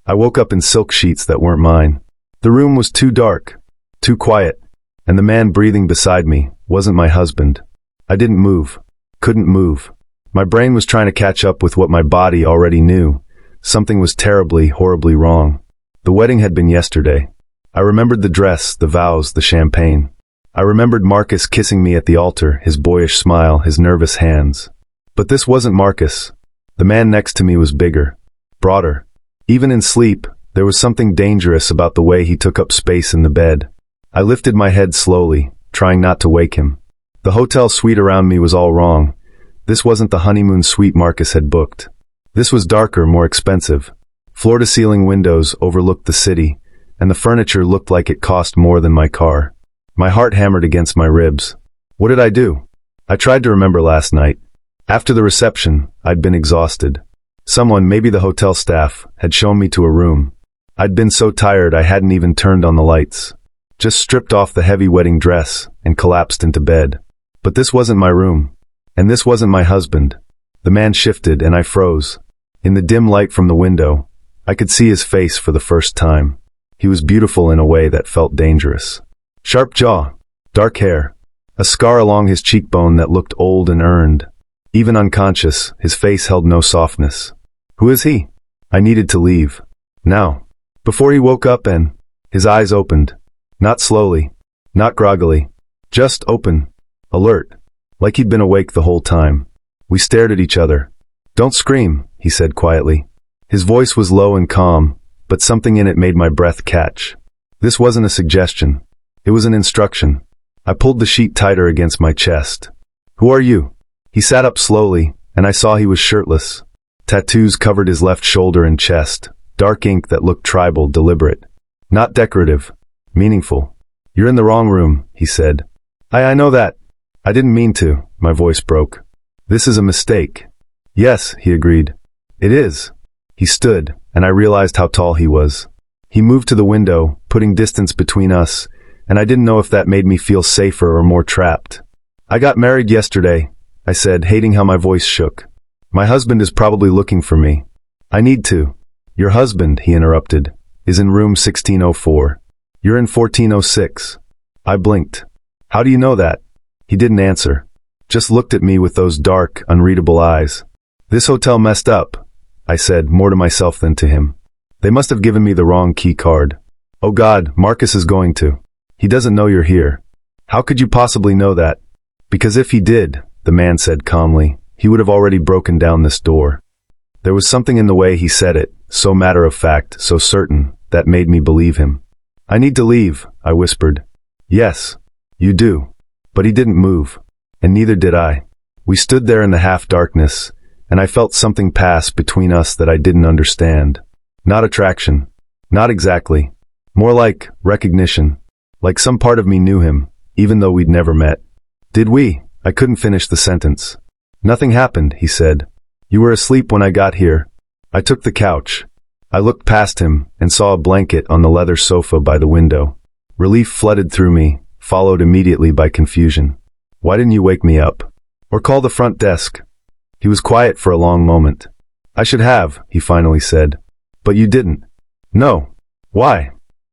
I woke up in silk sheets that weren't mine. The room was too dark, too quiet, and the man breathing beside me wasn't my husband. I didn't move, couldn't move. My brain was trying to catch up with what my body already knew. Something was terribly, horribly wrong. The wedding had been yesterday. I remembered the dress, the vows, the champagne. I remembered Marcus kissing me at the altar, his boyish smile, his nervous hands. But this wasn't Marcus. The man next to me was bigger, broader. Even in sleep, there was something dangerous about the way he took up space in the bed. I lifted my head slowly, trying not to wake him. The hotel suite around me was all wrong. This wasn't the honeymoon suite Marcus had booked. This was darker, more expensive. Floor-to-ceiling windows overlooked the city, and the furniture looked like it cost more than my car. My heart hammered against my ribs. What did I do? I tried to remember last night. After the reception, I'd been exhausted. Someone, maybe the hotel staff, had shown me to a room. I'd been so tired I hadn't even turned on the lights. Just stripped off the heavy wedding dress and collapsed into bed. But this wasn't my room. And this wasn't my husband. The man shifted and I froze. In the dim light from the window, I could see his face for the first time. He was beautiful in a way that felt dangerous. Sharp jaw, dark hair, a scar along his cheekbone that looked old and earned. Even unconscious, his face held no softness. Who is he? I needed to leave. Now. Before he woke up and his eyes opened. Not slowly, not groggily, just open, alert, like he'd been awake the whole time. We stared at each other. Don't scream, he said quietly. His voice was low and calm, but something in it made my breath catch. This wasn't a suggestion. It was an instruction. I pulled the sheet tighter against my chest. Who are you? He sat up slowly, and I saw he was shirtless. Tattoos covered his left shoulder and chest, dark ink that looked tribal, deliberate. Not decorative, meaningful. You're in the wrong room, he said. I know that. I didn't mean to, my voice broke. This is a mistake. Yes, he agreed. It is. He stood, and I realized how tall he was. He moved to the window, putting distance between us, and I didn't know if that made me feel safer or more trapped. I got married yesterday, I said, hating how my voice shook. My husband is probably looking for me. I need to. Your husband, he interrupted, is in room 1604. You're in 1406. I blinked. How do you know that? He didn't answer. Just looked at me with those dark, unreadable eyes. This hotel messed up, I said, more to myself than to him. They must have given me the wrong key card. Oh God, Marcus is going to. He doesn't know you're here. How could you possibly know that? Because if he did, the man said calmly, he would have already broken down this door. There was something in the way he said it, so matter-of-fact, so certain, that made me believe him. I need to leave, I whispered. Yes, you do. But he didn't move, and neither did I. We stood there in the half-darkness, and I felt something pass between us that I didn't understand. Not attraction. Not exactly. More like recognition. Like some part of me knew him, even though we'd never met. Did we? I couldn't finish the sentence. Nothing happened, he said. You were asleep when I got here. I took the couch. I looked past him and saw a blanket on the leather sofa by the window. Relief flooded through me, followed immediately by confusion. Why didn't you wake me up? Or call the front desk? He was quiet for a long moment. I should have, he finally said. But you didn't. No. Why?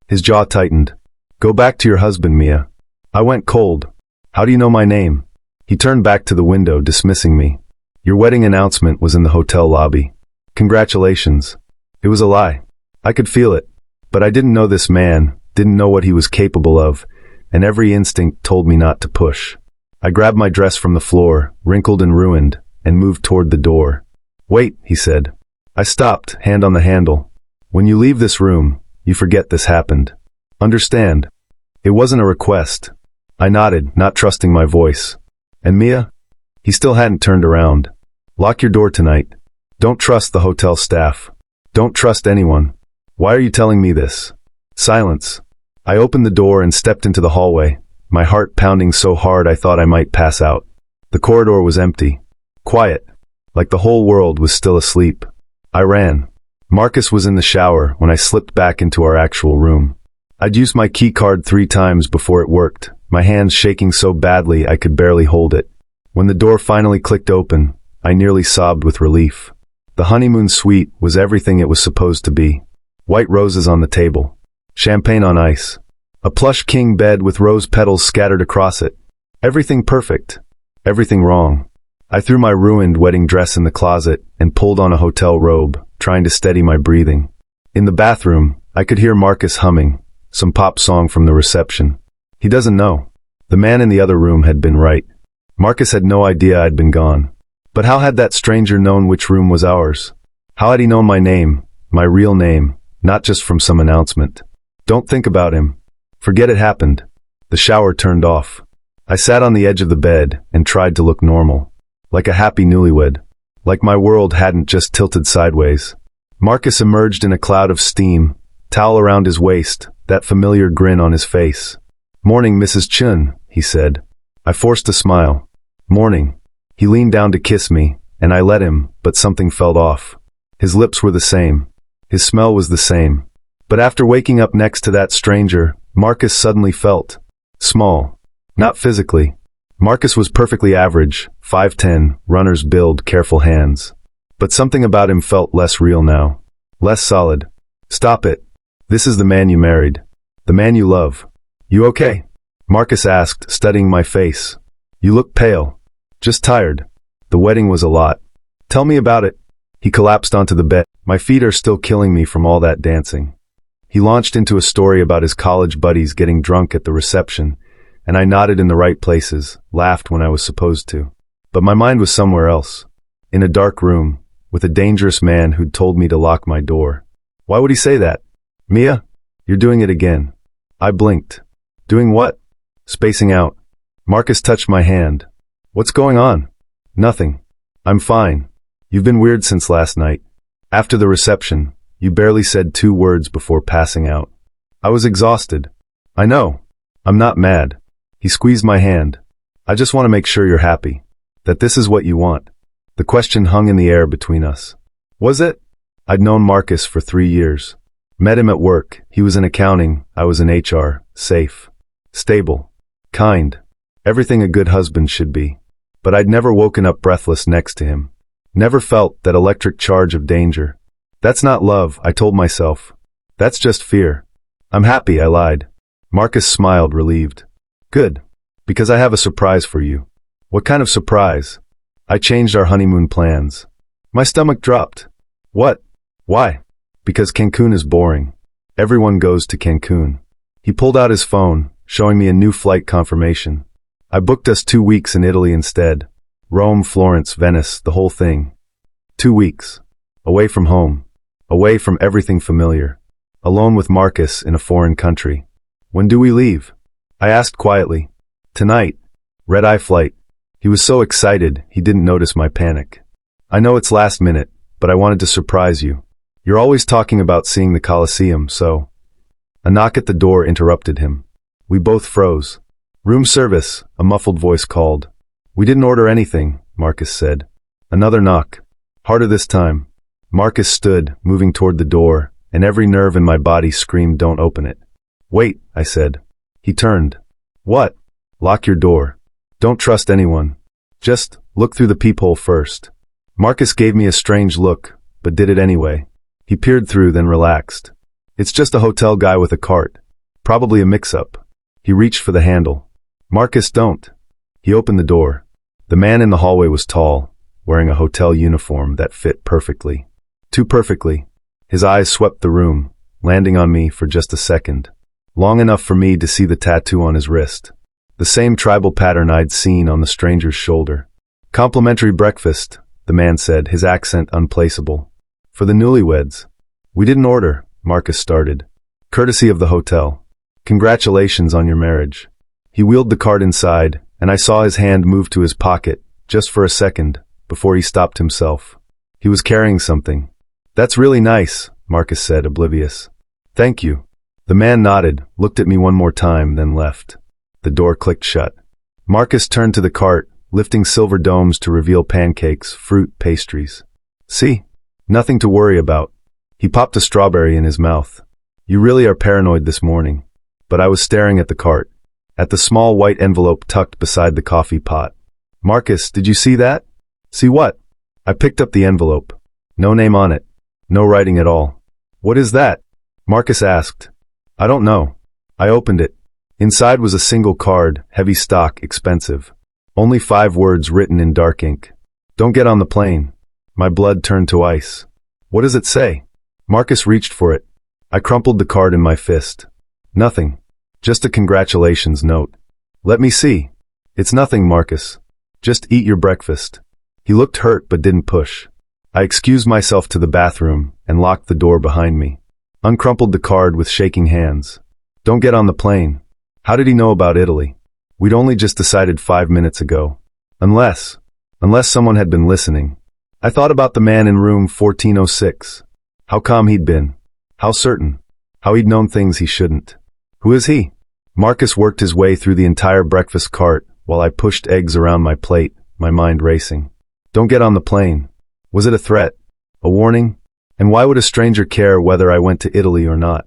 His jaw tightened. Go back to your husband, Mia. I went cold. How do you know my name? He turned back to the window, dismissing me. Your wedding announcement was in the hotel lobby. Congratulations. It was a lie. I could feel it. But I didn't know this man, didn't know what he was capable of, and every instinct told me not to push. I grabbed my dress from the floor, wrinkled and ruined, and moved toward the door. Wait, he said. I stopped, hand on the handle. When you leave this room, you forget this happened. Understand? It wasn't a request. I nodded, not trusting my voice. And Mia? He still hadn't turned around. Lock your door tonight. Don't trust the hotel staff. Don't trust anyone. Why are you telling me this? Silence. I opened the door and stepped into the hallway, my heart pounding so hard I thought I might pass out. The corridor was empty. Quiet. Like the whole world was still asleep. I ran. Marcus was in the shower when I slipped back into our actual room. I'd used my key card 3 times before it worked, my hands shaking so badly I could barely hold it. When the door finally clicked open, I nearly sobbed with relief. The honeymoon suite was everything it was supposed to be. White roses on the table. Champagne on ice. A plush king bed with rose petals scattered across it. Everything perfect. Everything wrong. I threw my ruined wedding dress in the closet and pulled on a hotel robe, trying to steady my breathing. In the bathroom, I could hear Marcus humming, some pop song from the reception. He doesn't know. The man in the other room had been right. Marcus had no idea I'd been gone. But how had that stranger known which room was ours? How had he known my name, my real name, not just from some announcement? Don't think about him. Forget it happened. The shower turned off. I sat on the edge of the bed and tried to look normal. Like a happy newlywed. Like my world hadn't just tilted sideways. Marcus emerged in a cloud of steam, towel around his waist, that familiar grin on his face. "Morning, Mrs. Chun," he said. I forced a smile. "Morning." He leaned down to kiss me, and I let him, but something felt off. His lips were the same. His smell was the same. But after waking up next to that stranger, Marcus suddenly felt small. Not physically. Marcus was perfectly average, 5'10", runner's build, careful hands. But something about him felt less real now. Less solid. "Stop it. This is the man you married. The man you love. You okay?" Marcus asked, studying my face. "You look pale." "Just tired. The wedding was a lot." "Tell me about it." He collapsed onto the bed. "My feet are still killing me from all that dancing." He launched into a story about his college buddies getting drunk at the reception, and I nodded in the right places, laughed when I was supposed to. But my mind was somewhere else. In a dark room, with a dangerous man who'd told me to lock my door. Why would he say that? "Mia, you're doing it again." I blinked. "Doing what?" "Spacing out." Marcus touched my hand. "What's going on?" "Nothing. I'm fine. You've been weird since last night. After the reception, you barely said 2 words before passing out." I was exhausted. "I know. I'm not mad." He squeezed my hand. "I just want to make sure you're happy. That this is what you want." The question hung in the air between us. Was it? I'd known Marcus for 3 years. Met him at work. He was in accounting. I was in HR. Safe. Stable. Kind. Everything a good husband should be. But I'd never woken up breathless next to him. Never felt that electric charge of danger. "That's not love," I told myself. "That's just fear." "I'm happy," I lied. Marcus smiled, relieved. "Good. Because I have a surprise for you." "What kind of surprise?" "I changed our honeymoon plans." My stomach dropped. "What? Why?" "Because Cancun is boring. Everyone goes to Cancun." He pulled out his phone, showing me a new flight confirmation. I booked us 2 weeks in Italy instead. Rome, Florence, Venice, the whole thing. 2 weeks. Away from home. Away from everything familiar. Alone with Marcus in a foreign country. "When do we leave?" I asked quietly. "Tonight. Red-eye flight." He was so excited, he didn't notice my panic. "I know it's last minute, but I wanted to surprise you. You're always talking about seeing the Colosseum, so..." A knock at the door interrupted him. We both froze. "Room service," a muffled voice called. "We didn't order anything," Marcus said. Another knock. Harder this time. Marcus stood, moving toward the door, and every nerve in my body screamed, "Don't open it." "Wait," I said. He turned. "What?" "Lock your door. Don't trust anyone. Just look through the peephole first." Marcus gave me a strange look, but did it anyway. He peered through, then relaxed. "It's just a hotel guy with a cart. Probably a mix-up." He reached for the handle. "Marcus, don't." He opened the door. The man in the hallway was tall, wearing a hotel uniform that fit perfectly. Too perfectly. His eyes swept the room, landing on me for just a second. Long enough for me to see the tattoo on his wrist. The same tribal pattern I'd seen on the stranger's shoulder. "Complimentary breakfast," the man said, his accent unplaceable. "For the newlyweds." "We didn't order," Marcus started. "Courtesy of the hotel. Congratulations on your marriage." He wheeled the cart inside, and I saw his hand move to his pocket, just for a second, before he stopped himself. He was carrying something. "That's really nice," Marcus said, oblivious. "Thank you." The man nodded, looked at me one more time, then left. The door clicked shut. Marcus turned to the cart, lifting silver domes to reveal pancakes, fruit, pastries. "See? Nothing to worry about." He popped a strawberry in his mouth. "You really are paranoid this morning." But I was staring at the cart, at the small white envelope tucked beside the coffee pot. "Marcus, did you see that?" "See what?" I picked up the envelope. No name on it. No writing at all. "What is that?" Marcus asked. I don't know. I opened it. Inside was a single card, heavy stock, expensive. Only 5 words written in dark ink. Don't get on the plane. My blood turned to ice. What does it say? Marcus reached for it. I crumpled the card in my fist. Nothing. Just a congratulations note. Let me see. It's nothing, Marcus. Just eat your breakfast. He looked hurt but didn't push. I excused myself to the bathroom and locked the door behind me. Uncrumpled the card with shaking hands. Don't get on the plane. How did he know about Italy? We'd only just decided 5 minutes ago. Unless someone had been listening. I thought about the man in room 1406. How calm he'd been. How certain. How he'd known things he shouldn't. Who is he? Marcus worked his way through the entire breakfast cart while I pushed eggs around my plate, my mind racing. Don't get on the plane. Was it a threat? A warning? And why would a stranger care whether I went to Italy or not?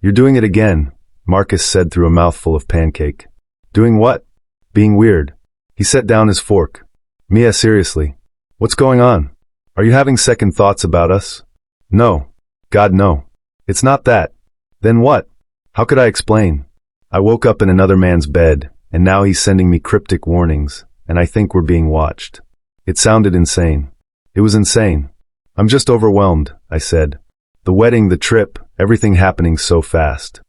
You're doing it again, Marcus said through a mouthful of pancake. Doing what? Being weird. He set down his fork. Mia, seriously. What's going on? Are you having second thoughts about us? No. God, no. It's not that. Then what? How could I explain? I woke up in another man's bed, and now he's sending me cryptic warnings, and I think we're being watched. It sounded insane. It was insane. I'm just overwhelmed, I said. The wedding, the trip, everything happening so fast.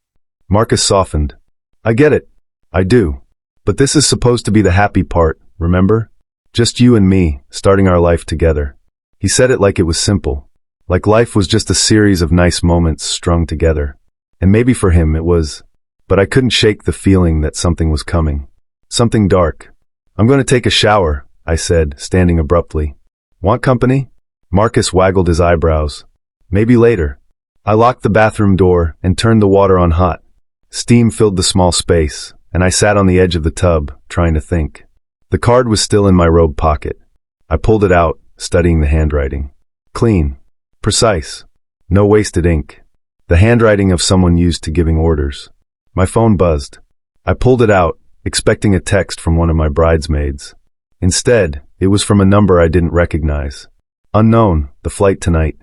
Marcus softened. I get it. I do. But this is supposed to be the happy part, remember? Just you and me, starting our life together. He said it like it was simple. Like life was just a series of nice moments strung together. And maybe for him it was. But I couldn't shake the feeling that something was coming. Something dark. I'm going to take a shower, I said, standing abruptly. Want company? Marcus waggled his eyebrows. Maybe later. I locked the bathroom door and turned the water on hot. Steam filled the small space, and I sat on the edge of the tub, trying to think. The card was still in my robe pocket. I pulled it out, studying the handwriting. Clean. Precise. No wasted ink. The handwriting of someone used to giving orders. My phone buzzed. I pulled it out, expecting a text from one of my bridesmaids. Instead, it was from a number I didn't recognize. Unknown, the flight tonight.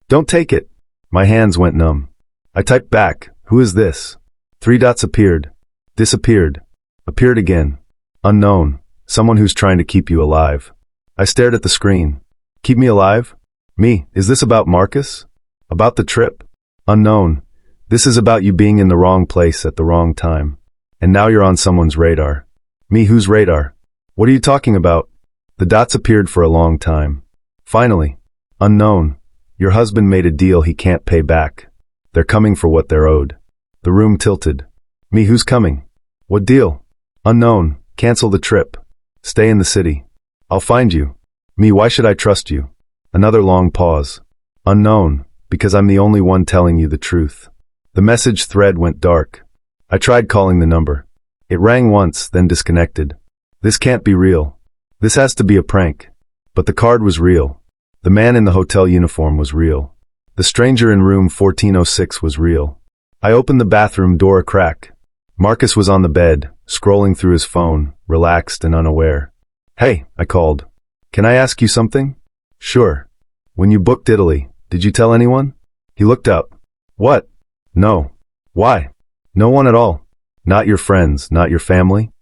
Don't take it. My hands went numb. I typed back, who is this? 3 dots appeared. Disappeared. Appeared again. Unknown, someone who's trying to keep you alive. I stared at the screen. Keep me alive? Me, is this about Marcus? About the trip? Unknown, this is about you being in the wrong place at the wrong time. And now you're on someone's radar. Me, whose radar? What are you talking about? The dots appeared for a long time. Finally. Unknown, your husband made a deal he can't pay back. They're coming for what they're owed. The room tilted. Me, who's coming? What deal? Unknown, cancel the trip. Stay in the city. I'll find you. Me, why should I trust you? Another long pause. Unknown, because I'm the only one telling you the truth. The message thread went dark. I tried calling the number. It rang once, then disconnected. This can't be real. This has to be a prank. But the card was real. The man in the hotel uniform was real. The stranger in room 1406 was real. I opened the bathroom door a crack. Marcus was on the bed, scrolling through his phone, relaxed and unaware. Hey, I called. Can I ask you something? Sure. When you booked Italy, did you tell anyone? He looked up. What? No. Why? No one at all. Not your friends, not your family?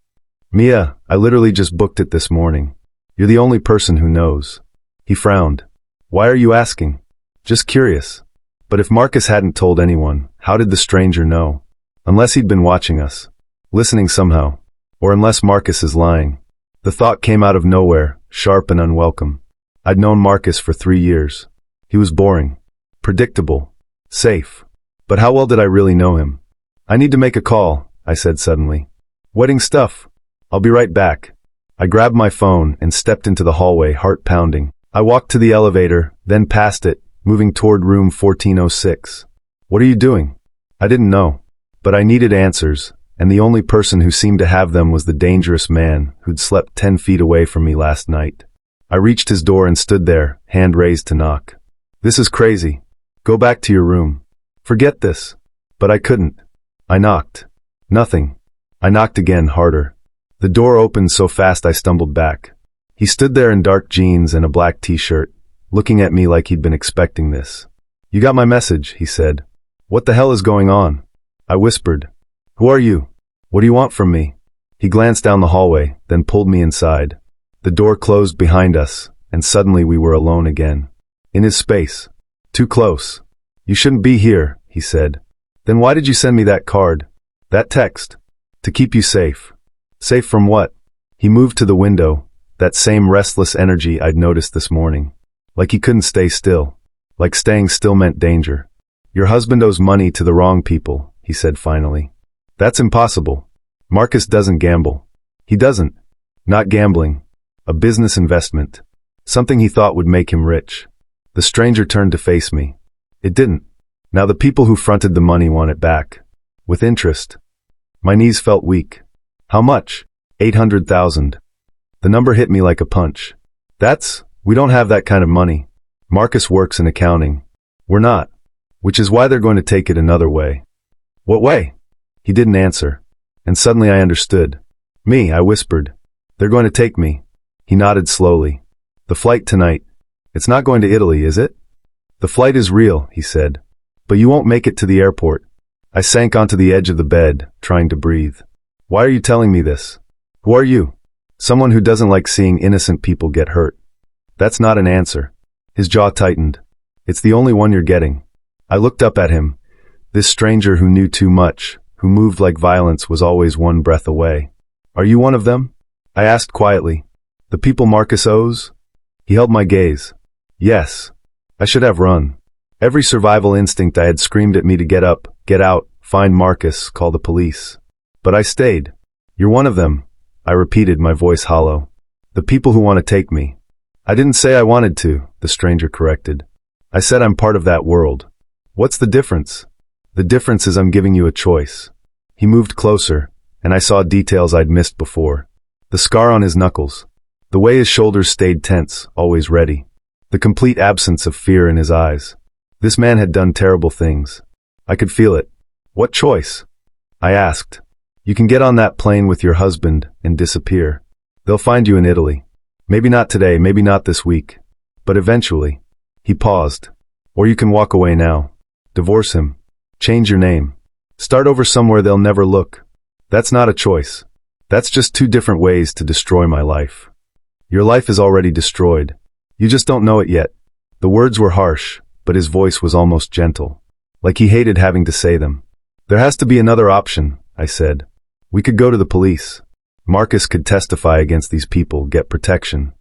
Mia, I literally just booked it this morning. You're the only person who knows. He frowned. Why are you asking? Just curious. But if Marcus hadn't told anyone, how did the stranger know? Unless he'd been watching us. Listening somehow. Or unless Marcus is lying. The thought came out of nowhere, sharp and unwelcome. I'd known Marcus for 3 years. He was boring. Predictable. Safe. But how well did I really know him? I need to make a call, I said suddenly. Wedding stuff. I'll be right back. I grabbed my phone and stepped into the hallway, heart pounding. I walked to the elevator, then past it, moving toward room 1406. What are you doing? I didn't know. But I needed answers, and the only person who seemed to have them was the dangerous man who'd slept 10 feet away from me last night. I reached his door and stood there, hand raised to knock. This is crazy. Go back to your room. Forget this. But I couldn't. I knocked. Nothing. I knocked again, harder. The door opened so fast I stumbled back. He stood there in dark jeans and a black t-shirt, looking at me like he'd been expecting this. You got my message, he said. What the hell is going on? I whispered. Who are you? What do you want from me? He glanced down the hallway, then pulled me inside. The door closed behind us, and suddenly we were alone again. In his space. Too close. You shouldn't be here, he said. Then why did you send me that card? That text? To keep you safe. Safe from what? He moved to the window, that same restless energy I'd noticed this morning. Like he couldn't stay still. Like staying still meant danger. Your husband owes money to the wrong people, he said finally. That's impossible. Marcus doesn't gamble. He doesn't. Not gambling. A business investment. Something he thought would make him rich. The stranger turned to face me. It didn't. Now the people who fronted the money want it back. With interest. My knees felt weak. How much? 800,000. The number hit me like a punch. We don't have that kind of money. Marcus works in accounting. We're not. Which is why they're going to take it another way. What way? He didn't answer. And suddenly I understood. Me, I whispered. They're going to take me. He nodded slowly. The flight tonight. It's not going to Italy, is it? The flight is real, he said. But you won't make it to the airport. I sank onto the edge of the bed, trying to breathe. Why are you telling me this? Who are you? Someone who doesn't like seeing innocent people get hurt. That's not an answer. His jaw tightened. It's the only one you're getting. I looked up at him. This stranger who knew too much, who moved like violence, was always one breath away. Are you one of them? I asked quietly. The people Marcus owes? He held my gaze. Yes. I should have run. Every survival instinct I had screamed at me to get up, get out, find Marcus, call the police. But I stayed. You're one of them, I repeated, my voice hollow. The people who want to take me. I didn't say I wanted to, the stranger corrected. I said I'm part of that world. What's the difference? The difference is I'm giving you a choice. He moved closer, and I saw details I'd missed before. The scar on his knuckles. The way his shoulders stayed tense, always ready. The complete absence of fear in his eyes. This man had done terrible things. I could feel it. What choice? I asked. You can get on that plane with your husband and disappear. They'll find you in Italy. Maybe not today, maybe not this week. But eventually. He paused. Or you can walk away now. Divorce him. Change your name. Start over somewhere they'll never look. That's not a choice. That's just two different ways to destroy my life. Your life is already destroyed. You just don't know it yet. The words were harsh, but his voice was almost gentle. Like he hated having to say them. There has to be another option, I said. We could go to the police. Marcus could testify against these people, get protection.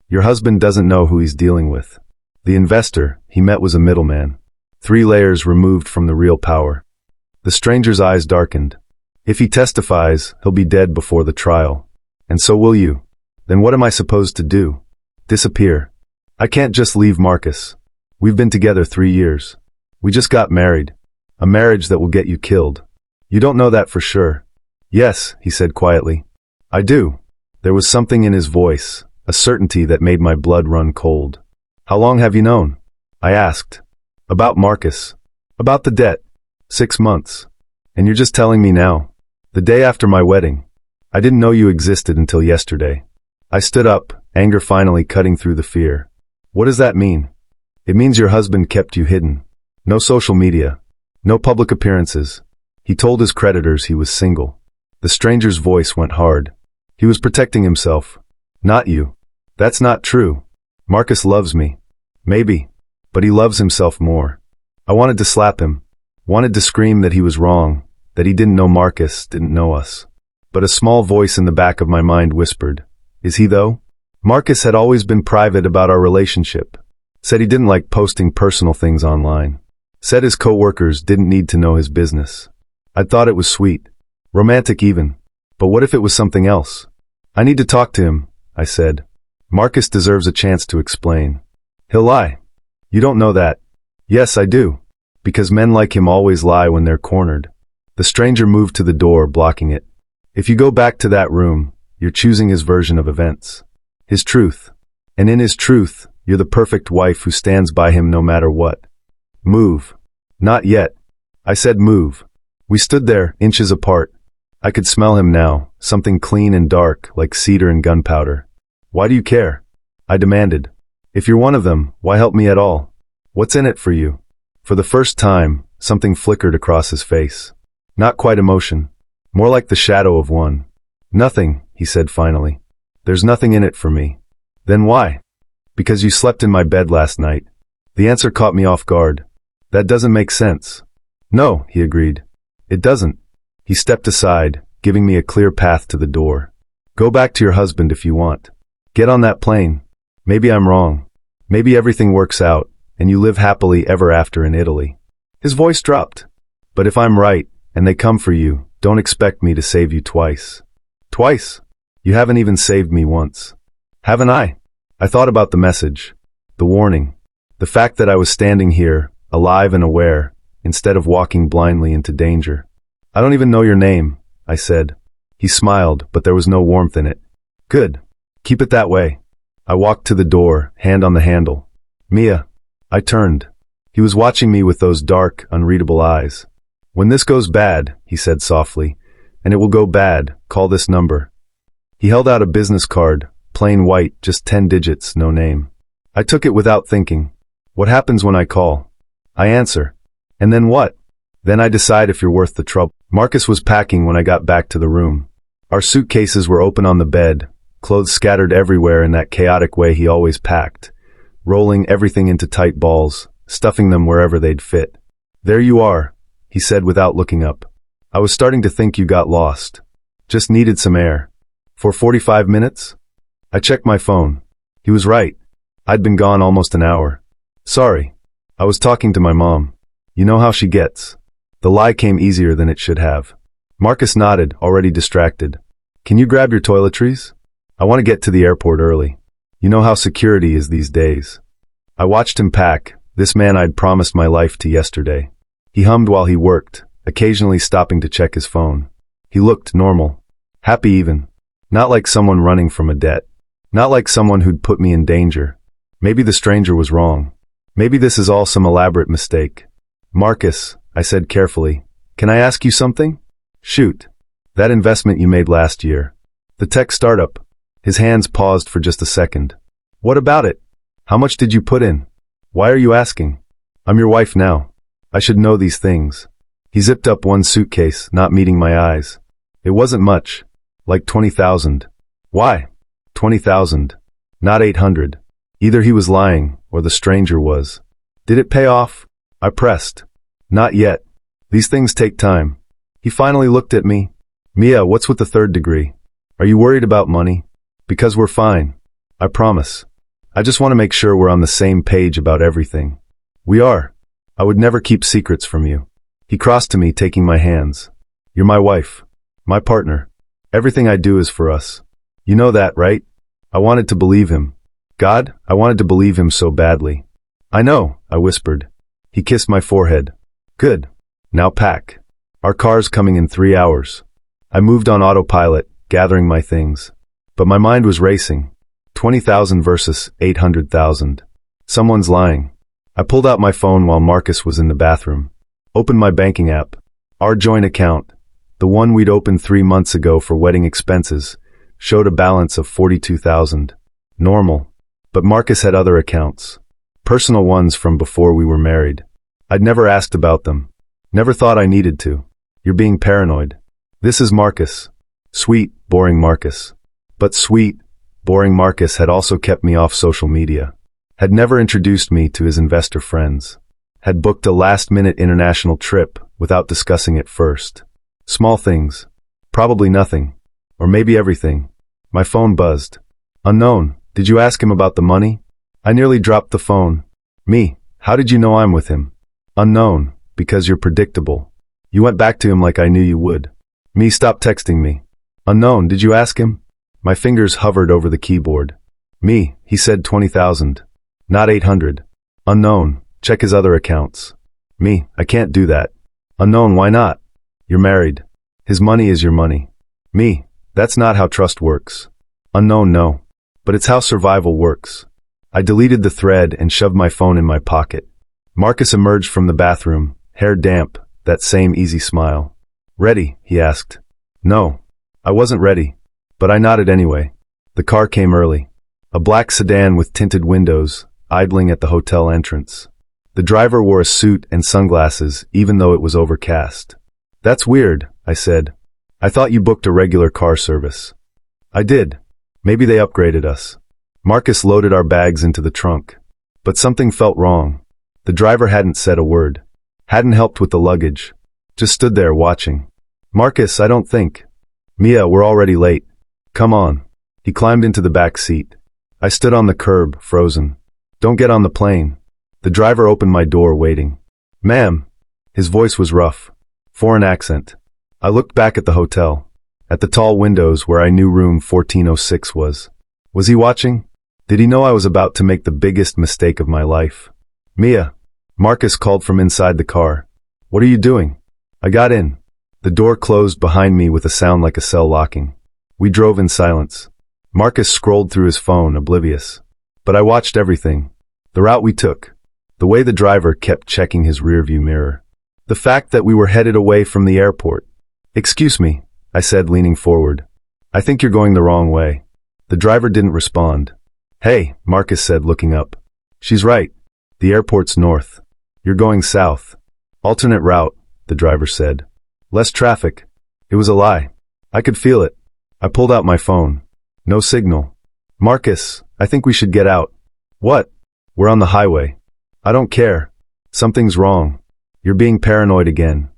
Your husband doesn't know who he's dealing with. The investor he met was a middleman. 3 layers removed from the real power. The stranger's eyes darkened. If he testifies, he'll be dead before the trial. And so will you. Then what am I supposed to do? Disappear. I can't just leave Marcus. We've been together 3 years. We just got married. A marriage that will get you killed. You don't know that for sure. Yes, he said quietly. I do. There was something in his voice, a certainty that made my blood run cold. How long have you known? I asked. About Marcus. About the debt. 6 months. And you're just telling me now. The day after my wedding. I didn't know you existed until yesterday. I stood up, anger finally cutting through the fear. What does that mean? It means your husband kept you hidden. No social media. No public appearances. He told his creditors he was single. The stranger's voice went hard. He was protecting himself. Not you. That's not true. Marcus loves me. Maybe. But he loves himself more. I wanted to slap him. Wanted to scream that he was wrong. That he didn't know Marcus, didn't know us. But a small voice in the back of my mind whispered, is he though? Marcus had always been private about our relationship. Said he didn't like posting personal things online. Said his co-workers didn't need to know his business. I thought it was sweet. Romantic even. But what if it was something else? I need to talk to him, I said. Marcus deserves a chance to explain. He'll lie. You don't know that. Yes, I do. Because men like him always lie when they're cornered. The stranger moved to the door, blocking it. If you go back to that room, you're choosing his version of events. His truth. And in his truth, you're the perfect wife who stands by him no matter what. Move. Not yet. I said move. We stood there, inches apart. I could smell him now, something clean and dark, like cedar and gunpowder. Why do you care? I demanded. If you're one of them, why help me at all? What's in it for you? For the first time, something flickered across his face. Not quite emotion. More like the shadow of one. Nothing, he said finally. There's nothing in it for me. Then why? Because you slept in my bed last night. The answer caught me off guard. That doesn't make sense. No, he agreed. It doesn't. He stepped aside, giving me a clear path to the door. Go back to your husband if you want. Get on that plane. Maybe I'm wrong. Maybe everything works out, and you live happily ever after in Italy. His voice dropped. But if I'm right, and they come for you, don't expect me to save you twice. Twice? You haven't even saved me once. Haven't I? I thought about the message. The warning. The fact that I was standing here, alive and aware, instead of walking blindly into danger. I don't even know your name, I said. He smiled, but there was no warmth in it. Good. Keep it that way. I walked to the door, hand on the handle. Mia. I turned. He was watching me with those dark, unreadable eyes. When this goes bad, he said softly, and it will go bad, call this number. He held out a business card, plain white, just 10 digits, no name. I took it without thinking. What happens when I call? I answer. And then what? Then I decide if you're worth the trouble. Marcus was packing when I got back to the room. Our suitcases were open on the bed, clothes scattered everywhere in that chaotic way he always packed, rolling everything into tight balls, stuffing them wherever they'd fit. There you are, he said without looking up. I was starting to think you got lost. Just needed some air. For 45 minutes? I checked my phone. He was right. I'd been gone almost an hour. Sorry. I was talking to my mom. You know how she gets. The lie came easier than it should have. Marcus nodded, already distracted. Can you grab your toiletries? I want to get to the airport early. You know how security is these days. I watched him pack, this man I'd promised my life to yesterday. He hummed while he worked, occasionally stopping to check his phone. He looked normal. Happy even. Not like someone running from a debt. Not like someone who'd put me in danger. Maybe the stranger was wrong. Maybe this is all some elaborate mistake. Marcus, I said carefully, can I ask you something? Shoot. That investment you made last year. The tech startup. His hands paused for just a second. What about it? How much did you put in? Why are you asking? I'm your wife now. I should know these things. He zipped up one suitcase, not meeting my eyes. It wasn't much. Like 20,000. Why? 20,000. Not 800. Either he was lying, or the stranger was. Did it pay off? I pressed. Not yet. These things take time. He finally looked at me. Mia, what's with the third degree? Are you worried about money? Because we're fine. I promise. I just want to make sure we're on the same page about everything. We are. I would never keep secrets from you. He crossed to me, taking my hands. You're my wife. My partner. Everything I do is for us. You know that, right? I wanted to believe him. God, I wanted to believe him so badly. I know, I whispered. He kissed my forehead. Good. Now pack. Our car's coming in 3 hours. I moved on autopilot, gathering my things. But my mind was racing. 20,000 versus 800,000. Someone's lying. I pulled out my phone while Marcus was in the bathroom. Opened my banking app. Our joint account, the one we'd opened 3 months ago for wedding expenses, showed a balance of 42,000. Normal. But Marcus had other accounts. Personal ones from before we were married. I'd never asked about them. Never thought I needed to. You're being paranoid. This is Marcus. Sweet, boring Marcus. But sweet, boring Marcus had also kept me off social media. Had never introduced me to his investor friends. Had booked a last-minute international trip without discussing it first. Small things. Probably nothing. Or maybe everything. My phone buzzed. Unknown, did you ask him about the money? I nearly dropped the phone. Me, how did you know I'm with him? Unknown, because you're predictable. You went back to him like I knew you would. Me, stop texting me. Unknown, did you ask him? My fingers hovered over the keyboard. Me, he said 20,000. Not 800. Unknown, check his other accounts. Me, I can't do that. Unknown, why not? You're married. His money is your money. Me, that's not how trust works. Unknown, no. But it's how survival works. I deleted the thread and shoved my phone in my pocket. Marcus emerged from the bathroom, hair damp, that same easy smile. Ready? He asked. No. I wasn't ready. But I nodded anyway. The car came early. A black sedan with tinted windows, idling at the hotel entrance. The driver wore a suit and sunglasses, even though it was overcast. "That's weird," I said. "I thought you booked a regular car service." "I did. Maybe they upgraded us." Marcus loaded our bags into the trunk. But something felt wrong. The driver hadn't said a word. Hadn't helped with the luggage. Just stood there watching. "Marcus, I don't think." "Mia, we're already late. Come on." He climbed into the back seat. I stood on the curb, frozen. "Don't get on the plane." The driver opened my door, waiting. "Ma'am." His voice was rough. Foreign accent. I looked back at the hotel. At the tall windows where I knew room 1406 was. Was he watching? Did he know I was about to make the biggest mistake of my life? "Mia." Marcus called from inside the car. "What are you doing?" I got in. The door closed behind me with a sound like a cell locking. We drove in silence. Marcus scrolled through his phone, oblivious. But I watched everything. The route we took. The way the driver kept checking his rearview mirror. The fact that we were headed away from the airport. "Excuse me," I said, leaning forward. "I think you're going the wrong way." The driver didn't respond. "Hey," Marcus said, looking up. "She's right. The airport's north. You're going south." "Alternate route," the driver said. "Less traffic." It was a lie. I could feel it. I pulled out my phone. No signal. "Marcus, I think we should get out." "What?" "We're on the highway." "I don't care. Something's wrong. You're being paranoid again."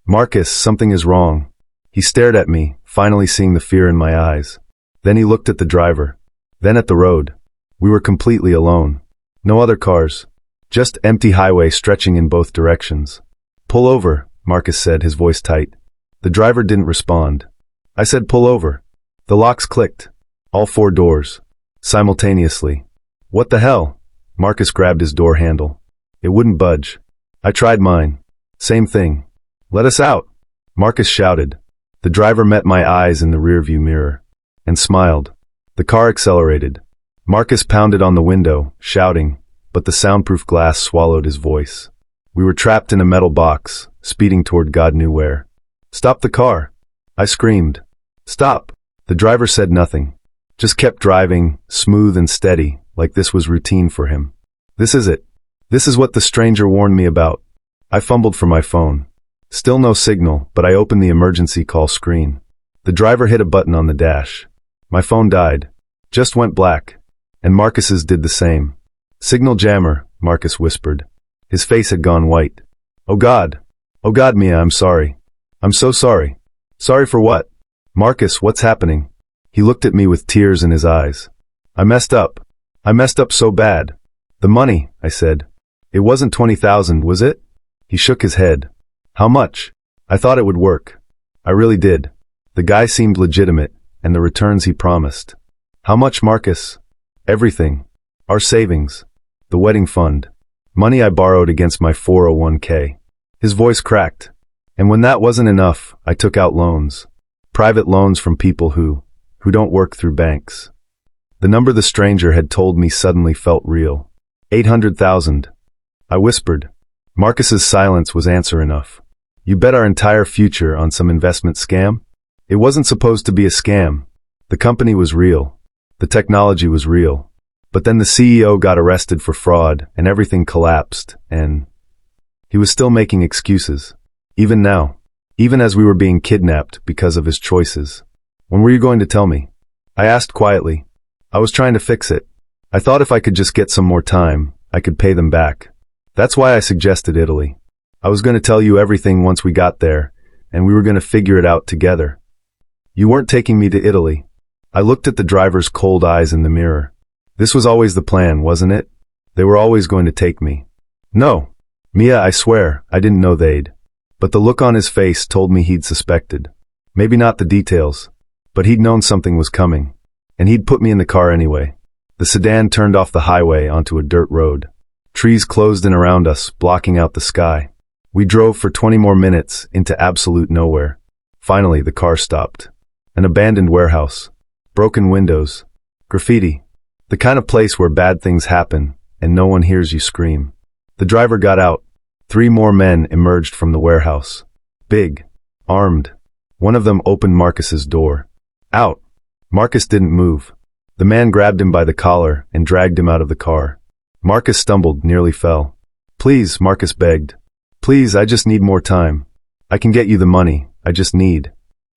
"Marcus, something is wrong." He stared at me, finally seeing the fear in my eyes. Then he looked at the driver. Then at the road. We were completely alone. No other cars. Just empty highway stretching in both directions. "Pull over," Marcus said, his voice tight. The driver didn't respond. I said, "Pull over." The locks clicked. All 4 doors. Simultaneously. "What the hell?" Marcus grabbed his door handle. It wouldn't budge. I tried mine. Same thing. "Let us out," Marcus shouted. The driver met my eyes in the rearview mirror. And smiled. The car accelerated. Marcus pounded on the window, shouting, but the soundproof glass swallowed his voice. We were trapped in a metal box, speeding toward God knew where. "Stop the car!" I screamed. "Stop!" The driver said nothing. Just kept driving, smooth and steady, like this was routine for him. This is it. This is what the stranger warned me about. I fumbled for my phone. Still no signal, but I opened the emergency call screen. The driver hit a button on the dash. My phone died. Just went black. And Marcus's did the same. "Signal jammer," Marcus whispered. His face had gone white. Oh God, Mia, I'm sorry. I'm so sorry." "Sorry for what?" "Marcus, what's happening?" He looked at me with tears in his eyes. I messed up. I messed up so bad." "The money," I said. "It wasn't 20,000, was it?" He shook his head. "How much?" I thought it would work. I really did. The guy seemed legitimate, and the returns he promised. "How much, Marcus?" "Everything. Our savings. The wedding fund. Money I borrowed against my 401k. His voice cracked. "And when that wasn't enough, I took out loans. Private loans from people who don't work through banks." The number the stranger had told me suddenly felt real. 800,000. I whispered. Marcus's silence was answer enough. "You bet our entire future on some investment scam?" It wasn't supposed to be a scam. The company was real. The technology was real. But then the CEO got arrested for fraud, and everything collapsed, and he was still making excuses. Even now. Even as we were being kidnapped because of his choices. "When were you going to tell me?" I asked quietly. I was trying to fix it. I thought if I could just get some more time, I could pay them back. That's why I suggested Italy. I was going to tell you everything once we got there, and we were going to figure it out together. "You weren't taking me to Italy." I looked at the driver's cold eyes in the mirror. This was always the plan, wasn't it? They were always going to take me. "No. Mia, I swear, I didn't know they'd." But the look on his face told me he'd suspected. Maybe not the details, but he'd known something was coming. And he'd put me in the car anyway. The sedan turned off the highway onto a dirt road. Trees closed in around us, blocking out the sky. We drove for 20 more minutes into absolute nowhere. Finally, the car stopped. An abandoned warehouse. Broken windows. Graffiti. The kind of place where bad things happen, and no one hears you scream. The driver got out. 3 more men emerged from the warehouse. Big. Armed. One of them opened Marcus's door. "Out." Marcus didn't move. The man grabbed him by the collar and dragged him out of the car. Marcus stumbled, nearly fell. Please, Marcus begged. Please, I just need more time. I can get you the money, I just need.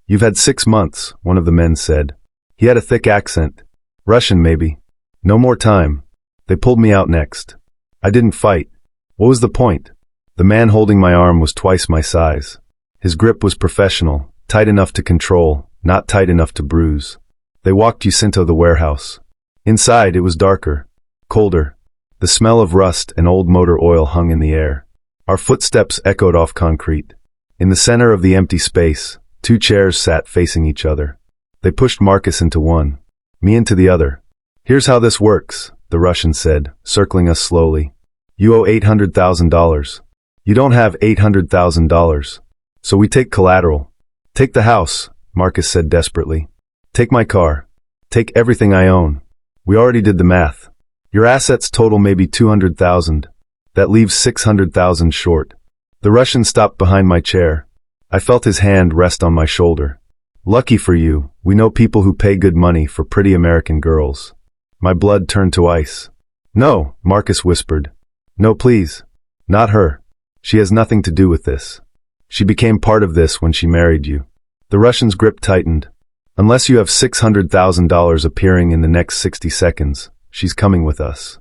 You've had 6 months, one of the men said. He had a thick accent. Russian, maybe. No more time. They pulled me out next. I didn't fight. What was the point? The man holding my arm was twice my size. His grip was professional, tight enough to control, not tight enough to bruise. They walked us into the warehouse. Inside, it was darker, colder. The smell of rust and old motor oil hung in the air. Our footsteps echoed off concrete. In the center of the empty space, 2 chairs sat facing each other. They pushed Marcus into one, me into the other. Here's how this works, the Russian said, circling us slowly. You owe $800,000. You don't have $800,000. So we take collateral. Take the house, Marcus said desperately. Take my car. Take everything I own. We already did the math. Your assets total maybe $200,000. That leaves $600,000 short. The Russian stopped behind my chair. I felt his hand rest on my shoulder. Lucky for you, we know people who pay good money for pretty American girls. My blood turned to ice. No, Marcus whispered. No, please. Not her. She has nothing to do with this. She became part of this when she married you. The Russian's grip tightened. Unless you have $600,000 appearing in the next 60 seconds, she's coming with us.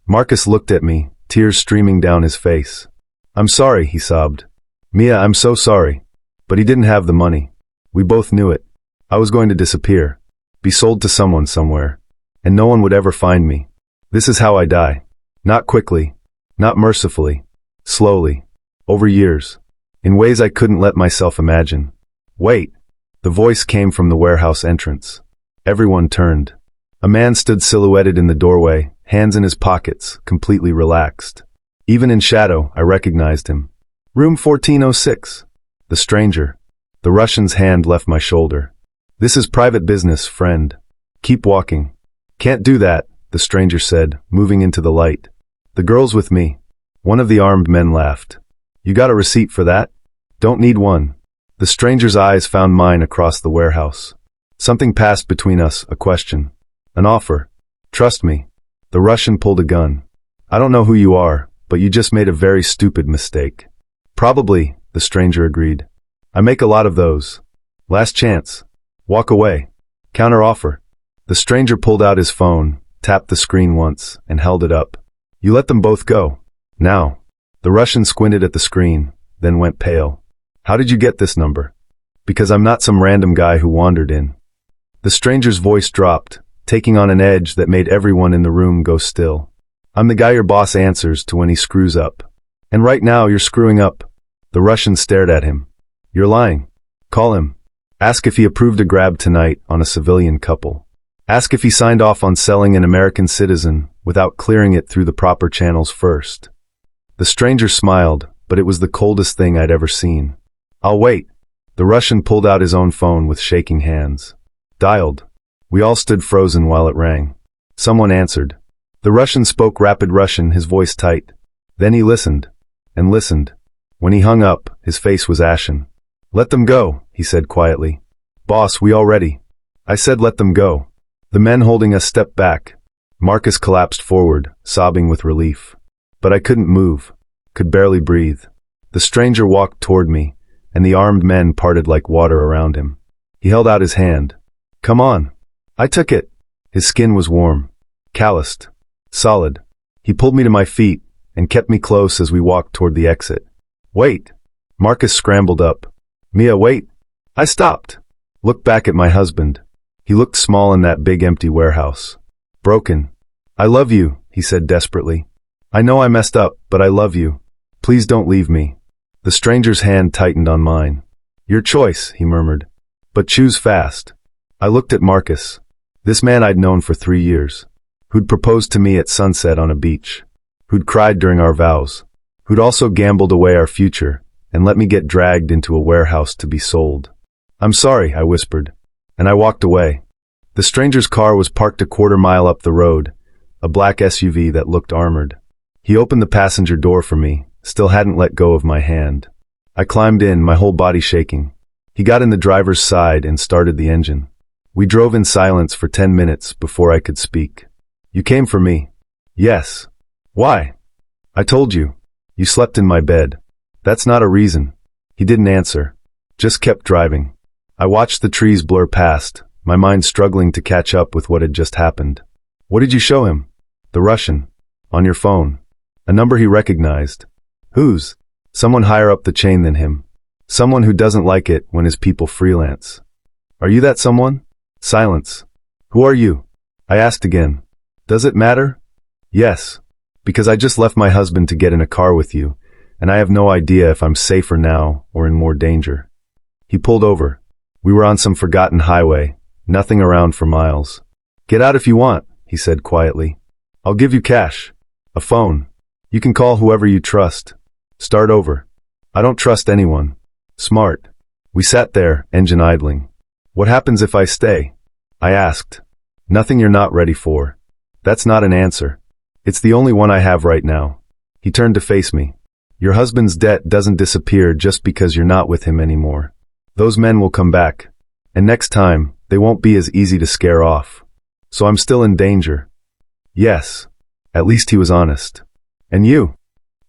Marcus looked at me, tears streaming down his face. I'm sorry, he sobbed. Mia, I'm so sorry. But he didn't have the money. We both knew it. I was going to disappear, be sold to someone somewhere, and no one would ever find me. This is how I die. Not quickly, not mercifully, slowly, over years, in ways I couldn't let myself imagine. Wait. The voice came from the warehouse entrance. Everyone turned. A man stood silhouetted in the doorway, hands in his pockets, completely relaxed. Even in shadow, I recognized him. Room 1406. The stranger. The Russian's hand left my shoulder. This is private business, friend. Keep walking. Can't do that, the stranger said, moving into the light. The girl's with me. One of the armed men laughed. You got a receipt for that? Don't need one. The stranger's eyes found mine across the warehouse. Something passed between us, a question. An offer. Trust me. The Russian pulled a gun. I don't know who you are, but you just made a very stupid mistake. Probably, the stranger agreed. I make a lot of those. Last chance. Walk away. Counter offer. The stranger pulled out his phone, tapped the screen once, and held it up. You let them both go. Now. The Russian squinted at the screen, then went pale. How did you get this number? Because I'm not some random guy who wandered in. The stranger's voice dropped, taking on an edge that made everyone in the room go still. I'm the guy your boss answers to when he screws up. And right now you're screwing up. The Russian stared at him. You're lying. Call him. Ask if he approved a grab tonight on a civilian couple. Ask if he signed off on selling an American citizen without clearing it through the proper channels first. The stranger smiled, but it was the coldest thing I'd ever seen. I'll wait. The Russian pulled out his own phone with shaking hands. Dialed. We all stood frozen while it rang. Someone answered. The Russian spoke rapid Russian, his voice tight. Then he listened. And listened. When he hung up, his face was ashen. Let them go, he said quietly. Boss, we all ready. I said let them go. The men holding us stepped back. Marcus collapsed forward, sobbing with relief. But I couldn't move. Could barely breathe. The stranger walked toward me, and the armed men parted like water around him. He held out his hand. Come on. I took it. His skin was warm, calloused, solid. He pulled me to my feet and kept me close as we walked toward the exit. Wait. Marcus scrambled up. Mia, wait. I stopped. Looked back at my husband. He looked small in that big empty warehouse. Broken. I love you, he said desperately. I know I messed up, but I love you. Please don't leave me. The stranger's hand tightened on mine. Your choice, he murmured. But choose fast. I looked at Marcus. This man I'd known for 3 years. Who'd proposed to me at sunset on a beach. Who'd cried during our vows. Who'd also gambled away our future and let me get dragged into a warehouse to be sold. I'm sorry, I whispered. And I walked away. The stranger's car was parked a quarter mile up the road, a black SUV that looked armored. He opened the passenger door for me, still hadn't let go of my hand. I climbed in, my whole body shaking. He got in the driver's side and started the engine. We drove in silence for 10 minutes before I could speak. You came for me. Yes. Why? I told you. You slept in my bed. That's not a reason. He didn't answer. Just kept driving. I watched the trees blur past, my mind struggling to catch up with what had just happened. What did you show him? The Russian. On your phone. A number he recognized. Whose? Someone higher up the chain than him. Someone who doesn't like it when his people freelance. Are you that someone? Silence. Who are you? I asked again. Does it matter? Yes. Because I just left my husband to get in a car with you, and I have no idea if I'm safer now or in more danger. He pulled over. We were on some forgotten highway, nothing around for miles. Get out if you want, he said quietly. I'll give you cash. A phone. You can call whoever you trust. Start over. I don't trust anyone. Smart. We sat there, engine idling. What happens if I stay? I asked. Nothing you're not ready for. That's not an answer. It's the only one I have right now. He turned to face me. Your husband's debt doesn't disappear just because you're not with him anymore. Those men will come back. And next time, they won't be as easy to scare off. So I'm still in danger. Yes. At least he was honest. And you?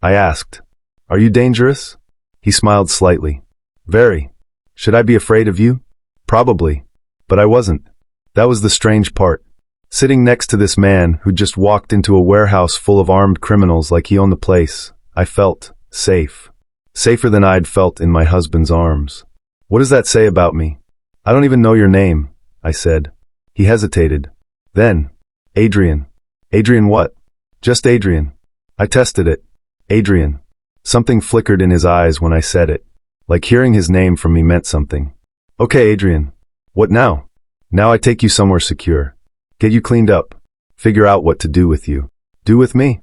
I asked. Are you dangerous? He smiled slightly. Very. Should I be afraid of you? Probably. But I wasn't. That was the strange part. Sitting next to this man who'd just walked into a warehouse full of armed criminals like he owned the place, I felt safe. Safer than I'd felt in my husband's arms. What does that say about me? I don't even know your name, I said. He hesitated. Then, Adrian. Adrian what? Just Adrian. I tested it. Adrian. Something flickered in his eyes when I said it. Like hearing his name from me meant something. Okay, Adrian. What now? Now I take you somewhere secure. Get you cleaned up. Figure out what to do with you. Do with me?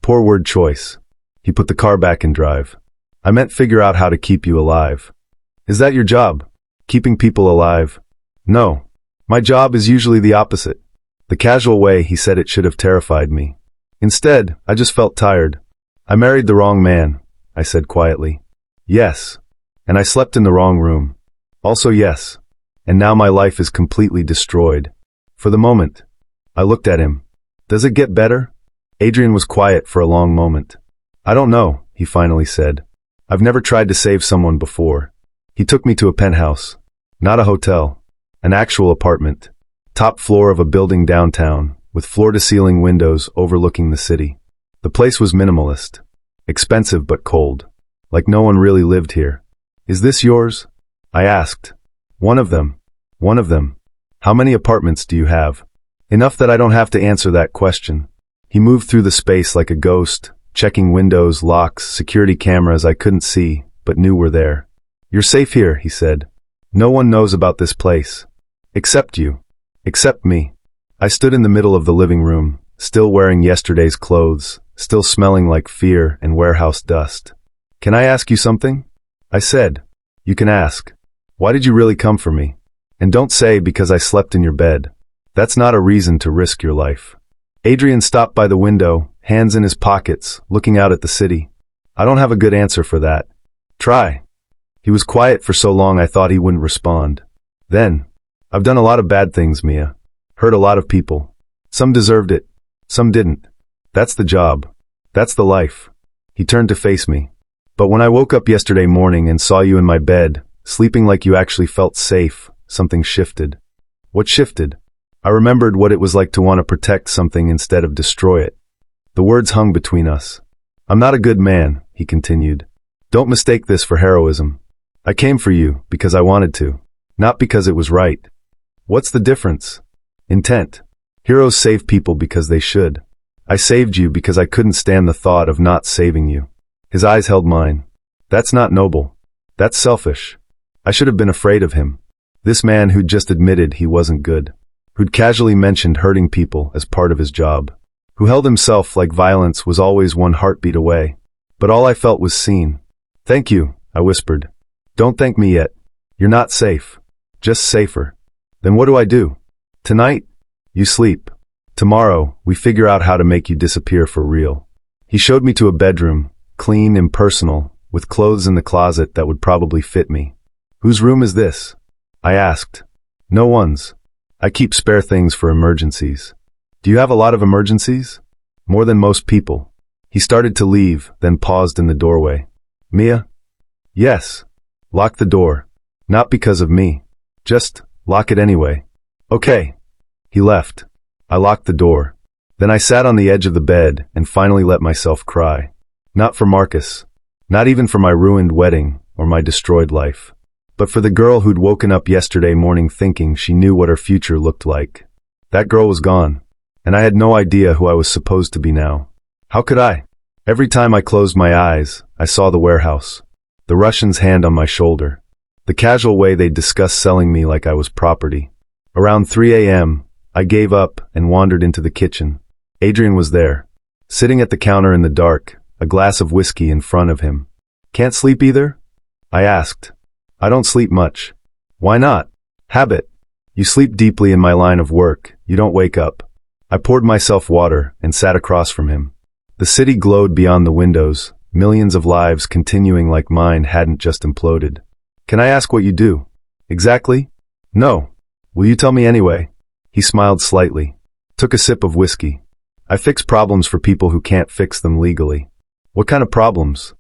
Poor word choice. He put the car back in drive. I meant figure out how to keep you alive. Is that your job? Keeping people alive? No. My job is usually the opposite. The casual way he said it should have terrified me. Instead, I just felt tired. I married the wrong man, I said quietly. Yes. And I slept in the wrong room. Also yes. And now my life is completely destroyed. For the moment. I looked at him. Does it get better? Adrian was quiet for a long moment. I don't know, he finally said. I've never tried to save someone before. He took me to a penthouse. Not a hotel. An actual apartment. Top floor of a building downtown, with floor-to-ceiling windows overlooking the city. The place was minimalist. Expensive but cold. Like no one really lived here. Is this yours? I asked. One of them. One of them. How many apartments do you have? Enough that I don't have to answer that question. He moved through the space like a ghost, checking windows, locks, security cameras I couldn't see, but knew were there. You're safe here, he said. No one knows about this place. Except you. Except me. I stood in the middle of the living room, still wearing yesterday's clothes, still smelling like fear and warehouse dust. Can I ask you something? I said. You can ask. Why did you really come for me? And don't say because I slept in your bed. That's not a reason to risk your life. Adrian stopped by the window, hands in his pockets, looking out at the city. I don't have a good answer for that. Try. He was quiet for so long I thought he wouldn't respond. Then, I've done a lot of bad things, Mia. Hurt a lot of people. Some deserved it. Some didn't. That's the job. That's the life. He turned to face me. But when I woke up yesterday morning and saw you in my bed, sleeping like you actually felt safe, something shifted. What shifted? I remembered what it was like to want to protect something instead of destroy it. The words hung between us. I'm not a good man, he continued. Don't mistake this for heroism. I came for you because I wanted to, not because it was right. What's the difference? Intent. Heroes save people because they should. I saved you because I couldn't stand the thought of not saving you. His eyes held mine. That's not noble. That's selfish. I should have been afraid of him. This man who'd just admitted he wasn't good, who'd casually mentioned hurting people as part of his job, who held himself like violence was always one heartbeat away. But all I felt was seen. Thank you, I whispered. Don't thank me yet. You're not safe. Just safer. Then what do I do? Tonight, you sleep. Tomorrow, we figure out how to make you disappear for real. He showed me to a bedroom, clean, impersonal, with clothes in the closet that would probably fit me. Whose room is this? I asked. No one's. I keep spare things for emergencies. Do you have a lot of emergencies? More than most people. He started to leave, then paused in the doorway. Mia? Yes. Lock the door. Not because of me. Just lock it anyway. Okay. He left. I locked the door. Then I sat on the edge of the bed and finally let myself cry. Not for Marcus. Not even for my ruined wedding or my destroyed life. But for the girl who'd woken up yesterday morning thinking she knew what her future looked like. That girl was gone. And I had no idea who I was supposed to be now. How could I? Every time I closed my eyes, I saw the warehouse. The Russian's hand on my shoulder. The casual way they'd discuss selling me like I was property. Around 3 a.m., I gave up and wandered into the kitchen. Adrian was there, sitting at the counter in the dark, a glass of whiskey in front of him. Can't sleep either? I asked. I don't sleep much. Why not? Habit. You sleep deeply in my line of work, you don't wake up. I poured myself water and sat across from him. The city glowed beyond the windows, millions of lives continuing like mine hadn't just imploded. Can I ask what you do? Exactly? No. Will you tell me anyway? He smiled slightly. Took a sip of whiskey. I fix problems for people who can't fix them legally. What kind of problems?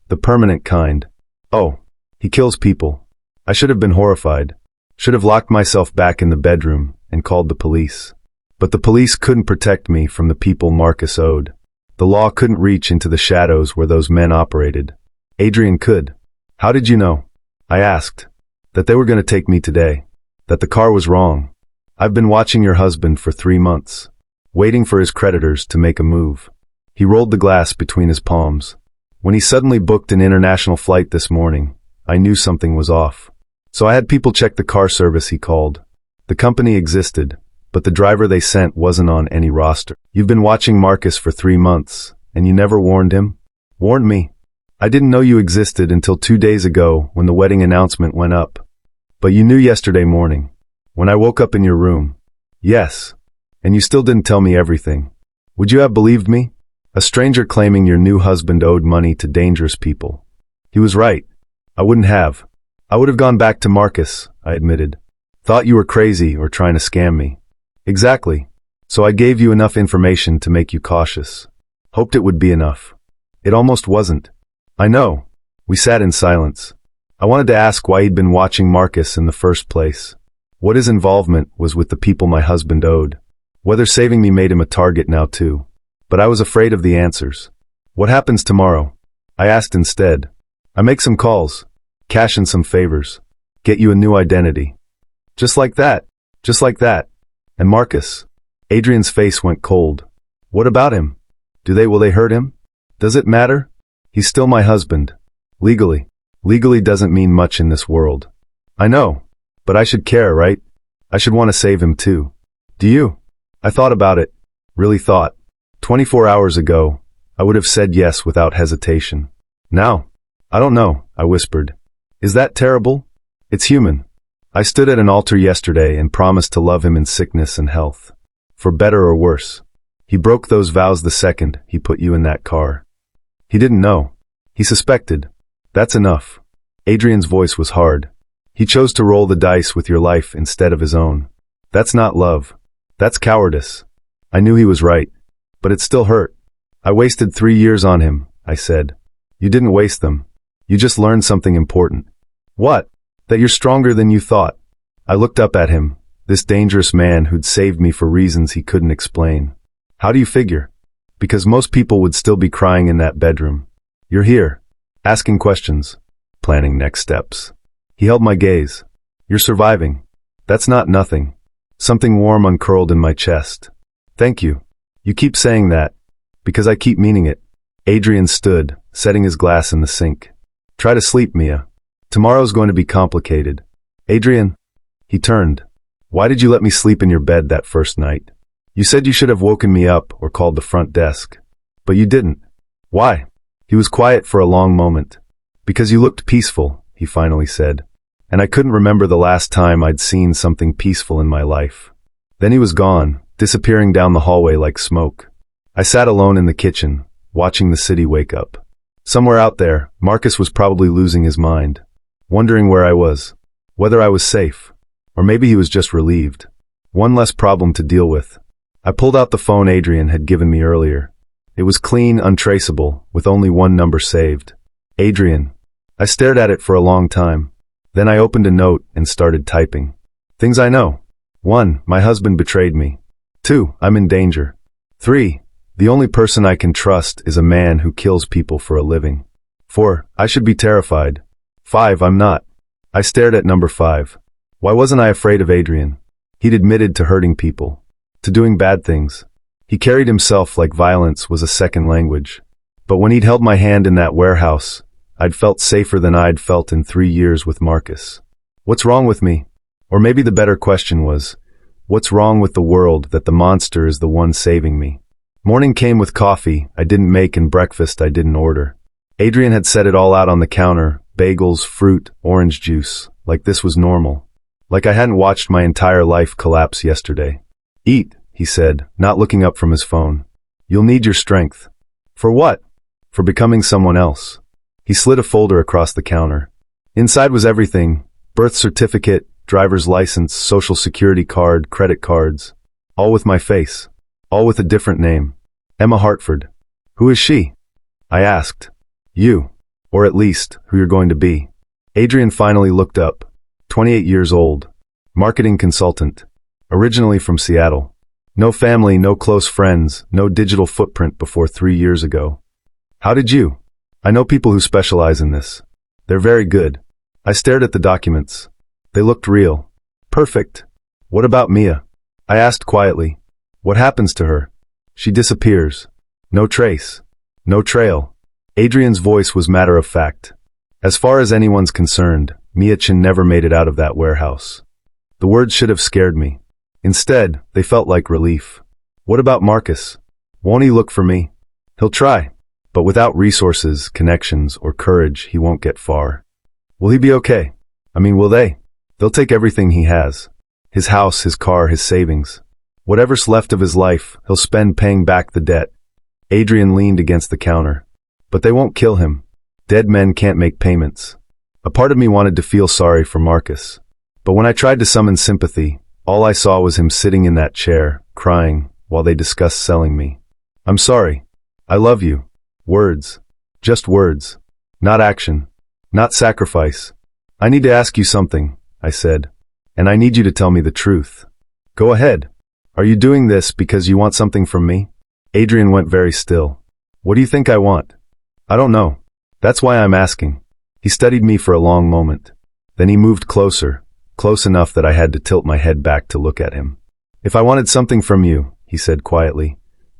The permanent kind. Oh, he kills people. I should have been horrified. Should have locked myself back in the bedroom and called the police. But the police couldn't protect me from the people Marcus owed. The law couldn't reach into the shadows where those men operated. Adrian could. How did you know? I asked. That they were going to take me today. That the car was wrong. I've been watching your husband for 3 months. Waiting for his creditors to make a move. He rolled the glass between his palms. When he suddenly booked an international flight this morning, I knew something was off. So I had people check the car service he called. The company existed, but the driver they sent wasn't on any roster. You've been watching Marcus for 3 months, and you never warned him? Warned me? I didn't know you existed until 2 days ago when the wedding announcement went up. But you knew yesterday morning, when I woke up in your room. Yes. And you still didn't tell me everything. Would you have believed me? A stranger claiming your new husband owed money to dangerous people. He was right. I wouldn't have. I would have gone back to Marcus, I admitted. Thought you were crazy or trying to scam me. Exactly. So I gave you enough information to make you cautious. Hoped it would be enough. It almost wasn't. I know. We sat in silence. I wanted to ask why he'd been watching Marcus in the first place. What his involvement was with the people my husband owed. Whether saving me made him a target now too. But I was afraid of the answers. What happens tomorrow? I asked instead. I make some calls. Cash in some favors. Get you a new identity. Just like that. Just like that. And Marcus. Adrian's face went cold. What about him? Will they hurt him? Does it matter? He's still my husband. Legally. Legally doesn't mean much in this world. I know. But I should care, right? I should want to save him too. Do you? I thought about it. Really thought. 24 hours ago, I would have said yes without hesitation. Now, I don't know, I whispered. Is that terrible? It's human. I stood at an altar yesterday and promised to love him in sickness and health. For better or worse. He broke those vows the second he put you in that car. He didn't know. He suspected. That's enough. Adrian's voice was hard. He chose to roll the dice with your life instead of his own. That's not love. That's cowardice. I knew he was right. But it still hurt. I wasted 3 years on him, I said. You didn't waste them. You just learned something important. What? That you're stronger than you thought. I looked up at him, this dangerous man who'd saved me for reasons he couldn't explain. How do you figure? Because most people would still be crying in that bedroom. You're here, asking questions, planning next steps. He held my gaze. You're surviving. That's not nothing. Something warm uncurled in my chest. Thank you. You keep saying that, because I keep meaning it. Adrian stood, setting his glass in the sink. Try to sleep, Mia. Tomorrow's going to be complicated. Adrian? He turned. Why did you let me sleep in your bed that first night? You said you should have woken me up or called the front desk. But you didn't. Why? He was quiet for a long moment. Because you looked peaceful, he finally said. And I couldn't remember the last time I'd seen something peaceful in my life. Then he was gone, disappearing down the hallway like smoke. I sat alone in the kitchen, watching the city wake up. Somewhere out there, Marcus was probably losing his mind, wondering where I was, whether I was safe, or maybe he was just relieved. One less problem to deal with. I pulled out the phone Adrian had given me earlier. It was clean, untraceable, with only one number saved. Adrian. I stared at it for a long time. Then I opened a note and started typing. Things I know. 1. My husband betrayed me. 2. I'm in danger. 3. The only person I can trust is a man who kills people for a living. 4. I should be terrified. 5. I'm not. I stared at number 5. Why wasn't I afraid of Adrian? He'd admitted to hurting people, to doing bad things. He carried himself like violence was a second language. But when he'd held my hand in that warehouse, I'd felt safer than I'd felt in 3 years with Marcus. What's wrong with me? Or maybe the better question was, what's wrong with the world that the monster is the one saving me? Morning came with coffee I didn't make and breakfast I didn't order. Adrian had set it all out on the counter, bagels, fruit, orange juice, like this was normal. Like I hadn't watched my entire life collapse yesterday. Eat, he said, not looking up from his phone. You'll need your strength. For what? For becoming someone else. He slid a folder across the counter. Inside was everything: birth certificate, driver's license, social security card, credit cards. All with my face. All with a different name. Emma Hartford. Who is she? I asked. You. Or at least, who you're going to be. Adrian finally looked up. 28 years old. Marketing consultant. Originally from Seattle. No family, no close friends, no digital footprint before 3 years ago. How did you? I know people who specialize in this. They're very good. I stared at the documents. They looked real. Perfect. What about Mia? I asked quietly. What happens to her? She disappears. No trace. No trail. Adrian's voice was matter of fact. As far as anyone's concerned, Mia Chin never made it out of that warehouse. The words should have scared me. Instead, they felt like relief. What about Marcus? Won't he look for me? He'll try. But without resources, connections, or courage, he won't get far. Will he be okay? I mean, will they? They'll take everything he has. His house, his car, his savings. Whatever's left of his life, he'll spend paying back the debt. Adrian leaned against the counter. But they won't kill him. Dead men can't make payments. A part of me wanted to feel sorry for Marcus. But when I tried to summon sympathy, all I saw was him sitting in that chair, crying, while they discussed selling me. I'm sorry. I love you. Words. Just words. Not action. Not sacrifice. I need to ask you something, I said. And I need you to tell me the truth. Go ahead. Are you doing this because you want something from me? Adrian went very still. What do you think I want? I don't know. That's why I'm asking. He studied me for a long moment. Then he moved closer, close enough that I had to tilt my head back to look at him. If I wanted something from you, he said quietly,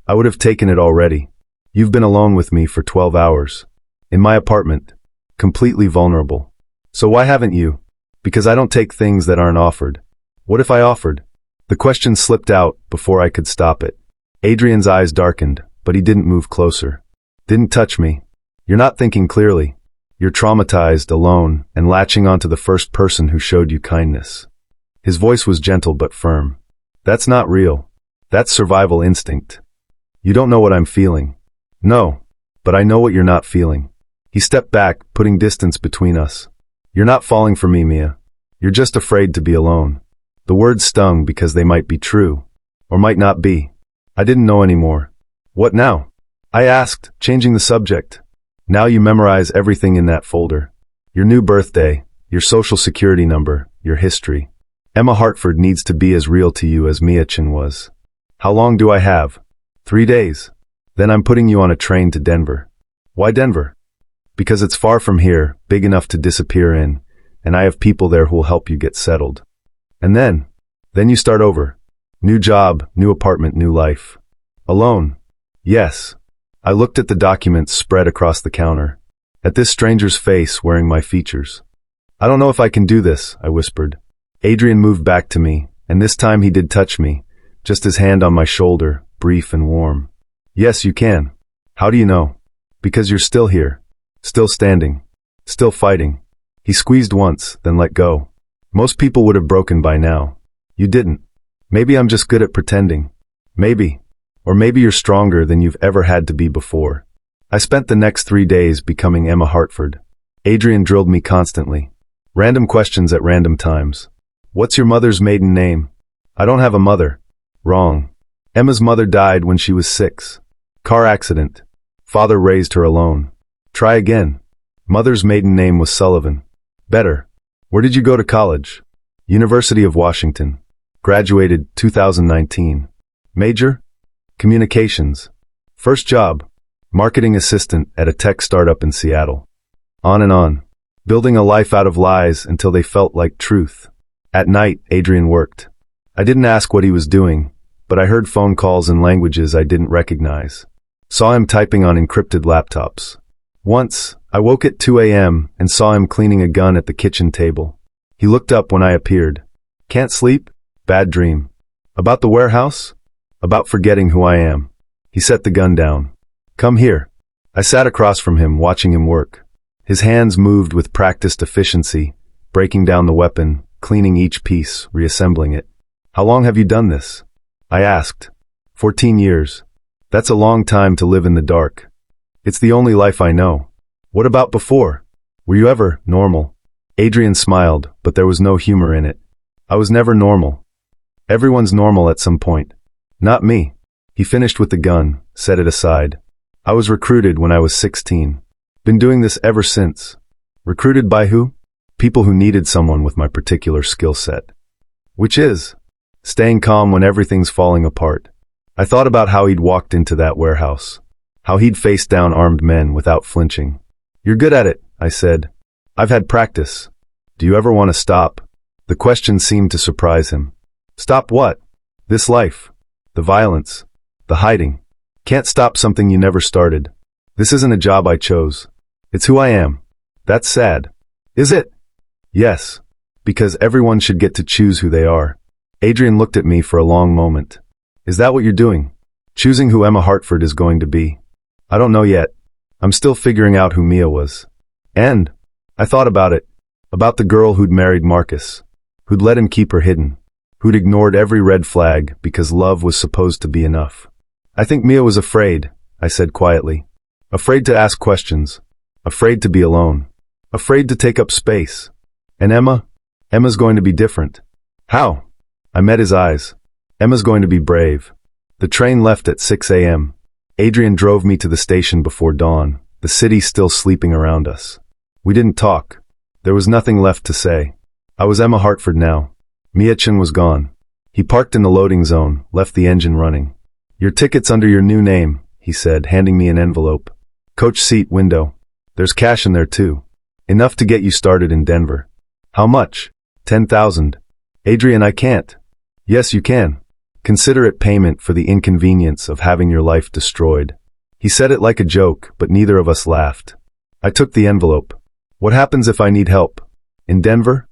I would have taken it already. You've been alone with me for 12 hours. In my apartment. Completely vulnerable. So why haven't you? Because I don't take things that aren't offered. What if I offered? The question slipped out before I could stop it. Adrian's eyes darkened, but he didn't move closer. Didn't touch me. You're not thinking clearly. You're traumatized, alone, and latching onto the first person who showed you kindness. His voice was gentle but firm. That's not real. That's survival instinct. You don't know what I'm feeling. No, but I know what you're not feeling. He stepped back, putting distance between us. You're not falling for me, Mia. You're just afraid to be alone. The words stung because they might be true, or might not be. I didn't know anymore. What now? I asked, changing the subject. Now you memorize everything in that folder. Your new birthday, your social security number, your history. Emma Hartford needs to be as real to you as Mia Chin was. How long do I have? 3 days. Then I'm putting you on a train to Denver. Why Denver? Because it's far from here, big enough to disappear in, and I have people there who'll help you get settled. And then you start over. New job, new apartment, new life. Alone. Yes. I looked at the documents spread across the counter. At this stranger's face wearing my features. I don't know if I can do this, I whispered. Adrian moved back to me, and this time he did touch me, just his hand on my shoulder, brief and warm. Yes, you can. How do you know? Because you're still here. Still standing. Still fighting. He squeezed once, then let go. Most people would have broken by now. You didn't. Maybe I'm just good at pretending. Maybe. Or maybe you're stronger than you've ever had to be before. I spent the next 3 days becoming Emma Hartford. Adrian drilled me constantly. Random questions at random times. What's your mother's maiden name? I don't have a mother. Wrong. Emma's mother died when she was 6. Car accident. Father raised her alone. Try again. Mother's maiden name was Sullivan. Better. Where did you go to college? University of Washington. Graduated 2019. Major? Communications. First job? Marketing assistant at a tech startup in Seattle. On and on. Building a life out of lies until they felt like truth. At night, Adrian worked. I didn't ask what he was doing, but I heard phone calls in languages I didn't recognize. Saw him typing on encrypted laptops. Once, I woke at 2 a.m. and saw him cleaning a gun at the kitchen table. He looked up when I appeared. Can't sleep? Bad dream. About the warehouse? About forgetting who I am. He set the gun down. Come here. I sat across from him, watching him work. His hands moved with practiced efficiency, breaking down the weapon, cleaning each piece, reassembling it. How long have you done this? I asked. 14 years. That's a long time to live in the dark. It's the only life I know. What about before? Were you ever normal? Adrian smiled, but there was no humor in it. I was never normal. Everyone's normal at some point. Not me. He finished with the gun, set it aside. I was recruited when I was 16. Been doing this ever since. Recruited by who? People who needed someone with my particular skill set. Which is staying calm when everything's falling apart. I thought about how he'd walked into that warehouse. How he'd faced down armed men without flinching. You're good at it, I said. I've had practice. Do you ever want to stop? The question seemed to surprise him. Stop what? This life. The violence. The hiding. Can't stop something you never started. This isn't a job I chose. It's who I am. That's sad. Is it? Yes. Because everyone should get to choose who they are. Adrian looked at me for a long moment. Is that what you're doing? Choosing who Emma Hartford is going to be? I don't know yet. I'm still figuring out who Mia was. And I thought about it. About the girl who'd married Marcus. Who'd let him keep her hidden. Who'd ignored every red flag because love was supposed to be enough. I think Mia was afraid, I said quietly. Afraid to ask questions. Afraid to be alone. Afraid to take up space. And Emma? Emma's going to be different. How? I met his eyes. Emma's going to be brave. The train left at 6 a.m. Adrian drove me to the station before dawn, the city still sleeping around us. We didn't talk. There was nothing left to say. I was Emma Hartford now. Mia Chen was gone. He parked in the loading zone, left the engine running. Your ticket's under your new name, he said, handing me an envelope. Coach seat window. There's cash in there too. Enough to get you started in Denver. How much? 10,000. Adrian, I can't. Yes, you can. Consider it payment for the inconvenience of having your life destroyed. He said it like a joke, but neither of us laughed. I took the envelope. What happens if I need help? In Denver?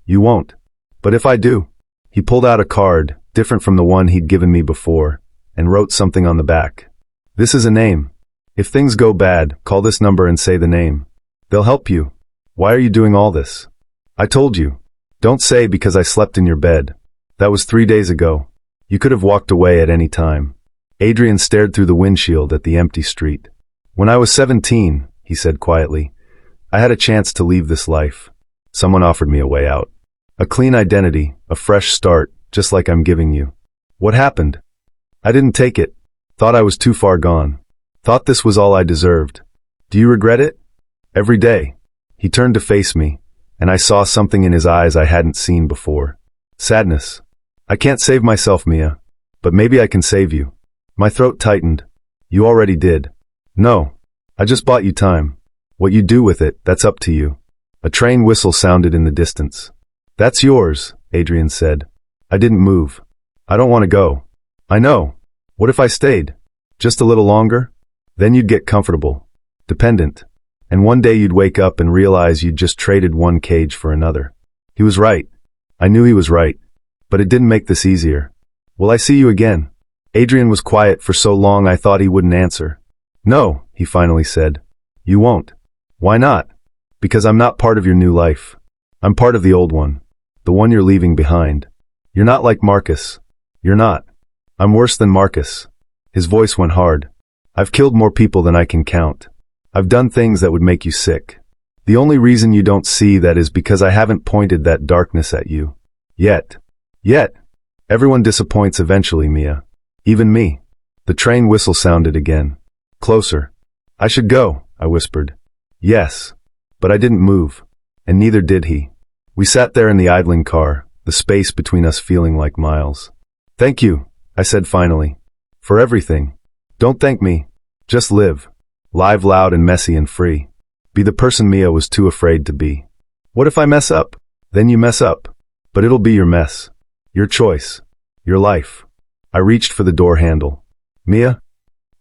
You won't. But if I do? He pulled out a card, different from the one he'd given me before, and wrote something on the back. This is a name. If things go bad, call this number and say the name. They'll help you. Why are you doing all this? I told you. Don't say because I slept in your bed. That was 3 days ago. You could have walked away at any time. Adrian stared through the windshield at the empty street. When I was 17, he said quietly, I had a chance to leave this life. Someone offered me a way out. A clean identity, a fresh start, just like I'm giving you. What happened? I didn't take it. Thought I was too far gone. Thought this was all I deserved. Do you regret it? Every day. He turned to face me, and I saw something in his eyes I hadn't seen before. Sadness. I can't save myself, Mia. But maybe I can save you. My throat tightened. You already did. No. I just bought you time. What you do with it, that's up to you. A train whistle sounded in the distance. That's yours, Adrian said. I didn't move. I don't want to go. I know. What if I stayed? Just a little longer? Then you'd get comfortable. Dependent. And one day you'd wake up and realize you'd just traded one cage for another. He was right. I knew he was right. But it didn't make this easier. Will I see you again? Adrian was quiet for so long I thought he wouldn't answer. No, he finally said. You won't. Why not? Because I'm not part of your new life. I'm part of the old one. The one you're leaving behind. You're not like Marcus. You're not. I'm worse than Marcus. His voice went hard. I've killed more people than I can count. I've done things that would make you sick. The only reason you don't see that is because I haven't pointed that darkness at you. Yet. Everyone disappoints eventually, Mia. Even me. The train whistle sounded again. Closer. I should go, I whispered. Yes. But I didn't move. And neither did he. We sat there in the idling car, the space between us feeling like miles. Thank you, I said finally. For everything. Don't thank me. Just live. Live loud and messy and free. Be the person Mia was too afraid to be. What if I mess up? Then you mess up. But it'll be your mess. Your choice. Your life. I reached for the door handle. Mia?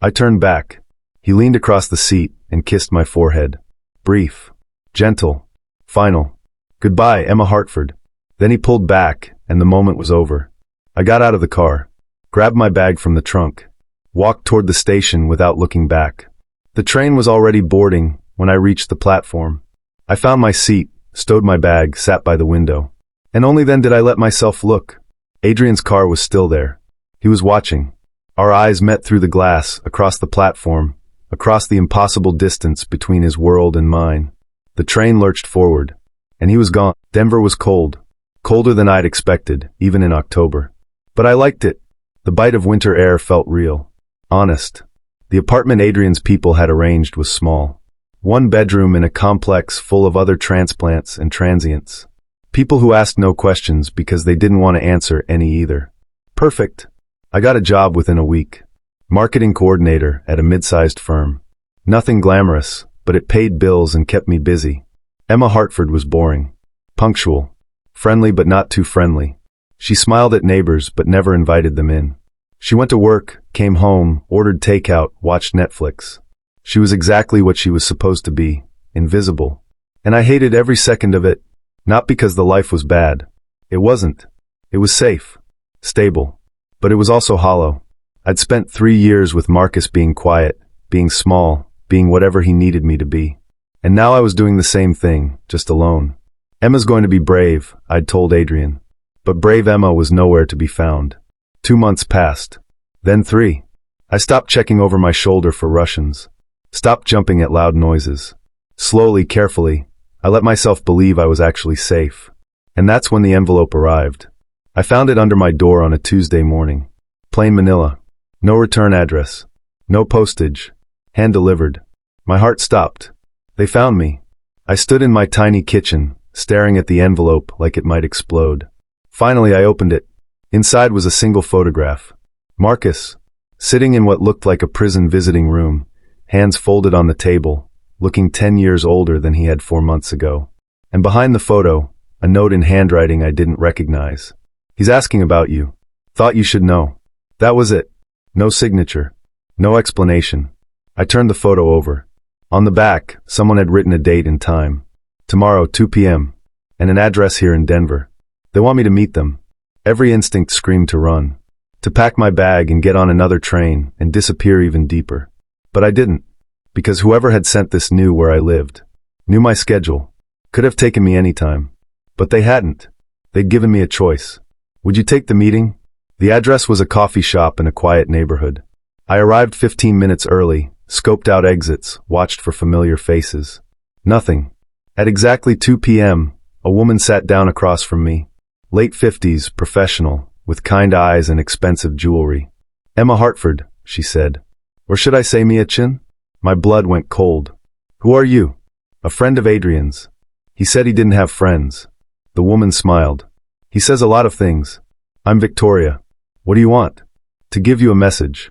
I turned back. He leaned across the seat and kissed my forehead. Brief. Gentle. Final. Goodbye, Emma Hartford. Then he pulled back, and the moment was over. I got out of the car, grabbed my bag from the trunk, walked toward the station without looking back. The train was already boarding when I reached the platform. I found my seat, stowed my bag, sat by the window. And only then did I let myself look. Adrian's car was still there. He was watching. Our eyes met through the glass, across the platform, across the impossible distance between his world and mine. The train lurched forward, and he was gone. Denver was cold. Colder than I'd expected, even in October. But I liked it. The bite of winter air felt real. Honest. The apartment Adrian's people had arranged was small. One bedroom in a complex full of other transplants and transients. People who asked no questions because they didn't want to answer any either. Perfect. I got a job within a week. Marketing coordinator at a mid-sized firm. Nothing glamorous, but it paid bills and kept me busy. Emma Hartford was boring. Punctual. Friendly but not too friendly. She smiled at neighbors but never invited them in. She went to work, came home, ordered takeout, watched Netflix. She was exactly what she was supposed to be, invisible. And I hated every second of it, not because the life was bad. It wasn't. It was safe. Stable. But it was also hollow. I'd spent 3 years with Marcus being quiet, being small, being whatever he needed me to be. And now I was doing the same thing, just alone. Emma's going to be brave, I'd told Adrian. But brave Emma was nowhere to be found. 2 months passed. Then 3. I stopped checking over my shoulder for Russians. Stopped jumping at loud noises. Slowly, carefully, I let myself believe I was actually safe. And that's when the envelope arrived. I found it under my door on a Tuesday morning. Plain manila. No return address. No postage. Hand-delivered. My heart stopped. They found me. I stood in my tiny kitchen, staring at the envelope like it might explode. Finally, I opened it. Inside was a single photograph. Marcus, sitting in what looked like a prison visiting room, hands folded on the table, looking 10 years older than he had 4 months ago. And behind the photo, a note in handwriting I didn't recognize. He's asking about you. Thought you should know. That was it. No signature. No explanation. I turned the photo over. On the back, someone had written a date and time. Tomorrow, 2 p.m. And an address here in Denver. They want me to meet them. Every instinct screamed to run. To pack my bag and get on another train and disappear even deeper. But I didn't. Because whoever had sent this knew where I lived. Knew my schedule. Could have taken me anytime. But they hadn't. They'd given me a choice. Would you take the meeting? The address was a coffee shop in a quiet neighborhood. I arrived 15 minutes early, scoped out exits, watched for familiar faces. Nothing. At exactly 2 p.m., a woman sat down across from me. Late 50s, professional, with kind eyes and expensive jewelry. Emma Hartford, she said. Or should I say Mia Chin? My blood went cold. Who are you? A friend of Adrian's. He said he didn't have friends. The woman smiled. He says a lot of things. I'm Victoria. What do you want? To give you a message.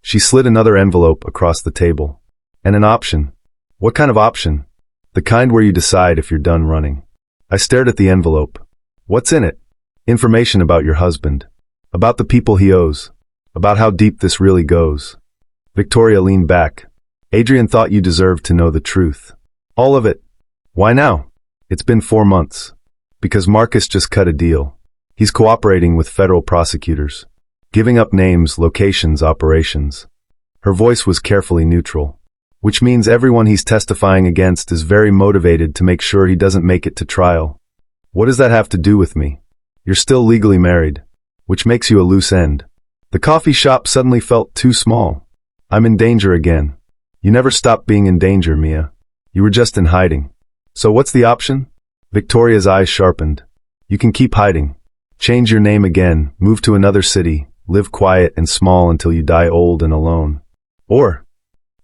She slid another envelope across the table. And an option. What kind of option? The kind where you decide if you're done running. I stared at the envelope. What's in it? Information about your husband. About the people he owes. About how deep this really goes. Victoria leaned back. Adrian thought you deserved to know the truth. All of it. Why now? It's been 4 months. Because Marcus just cut a deal. He's cooperating with federal prosecutors. Giving up names, locations, operations. Her voice was carefully neutral. Which means everyone he's testifying against is very motivated to make sure he doesn't make it to trial. What does that have to do with me? You're still legally married. Which makes you a loose end. The coffee shop suddenly felt too small. I'm in danger again. You never stopped being in danger, Mia. You were just in hiding. So what's the option? Victoria's eyes sharpened. You can keep hiding. Change your name again, move to another city, live quiet and small until you die old and alone. Or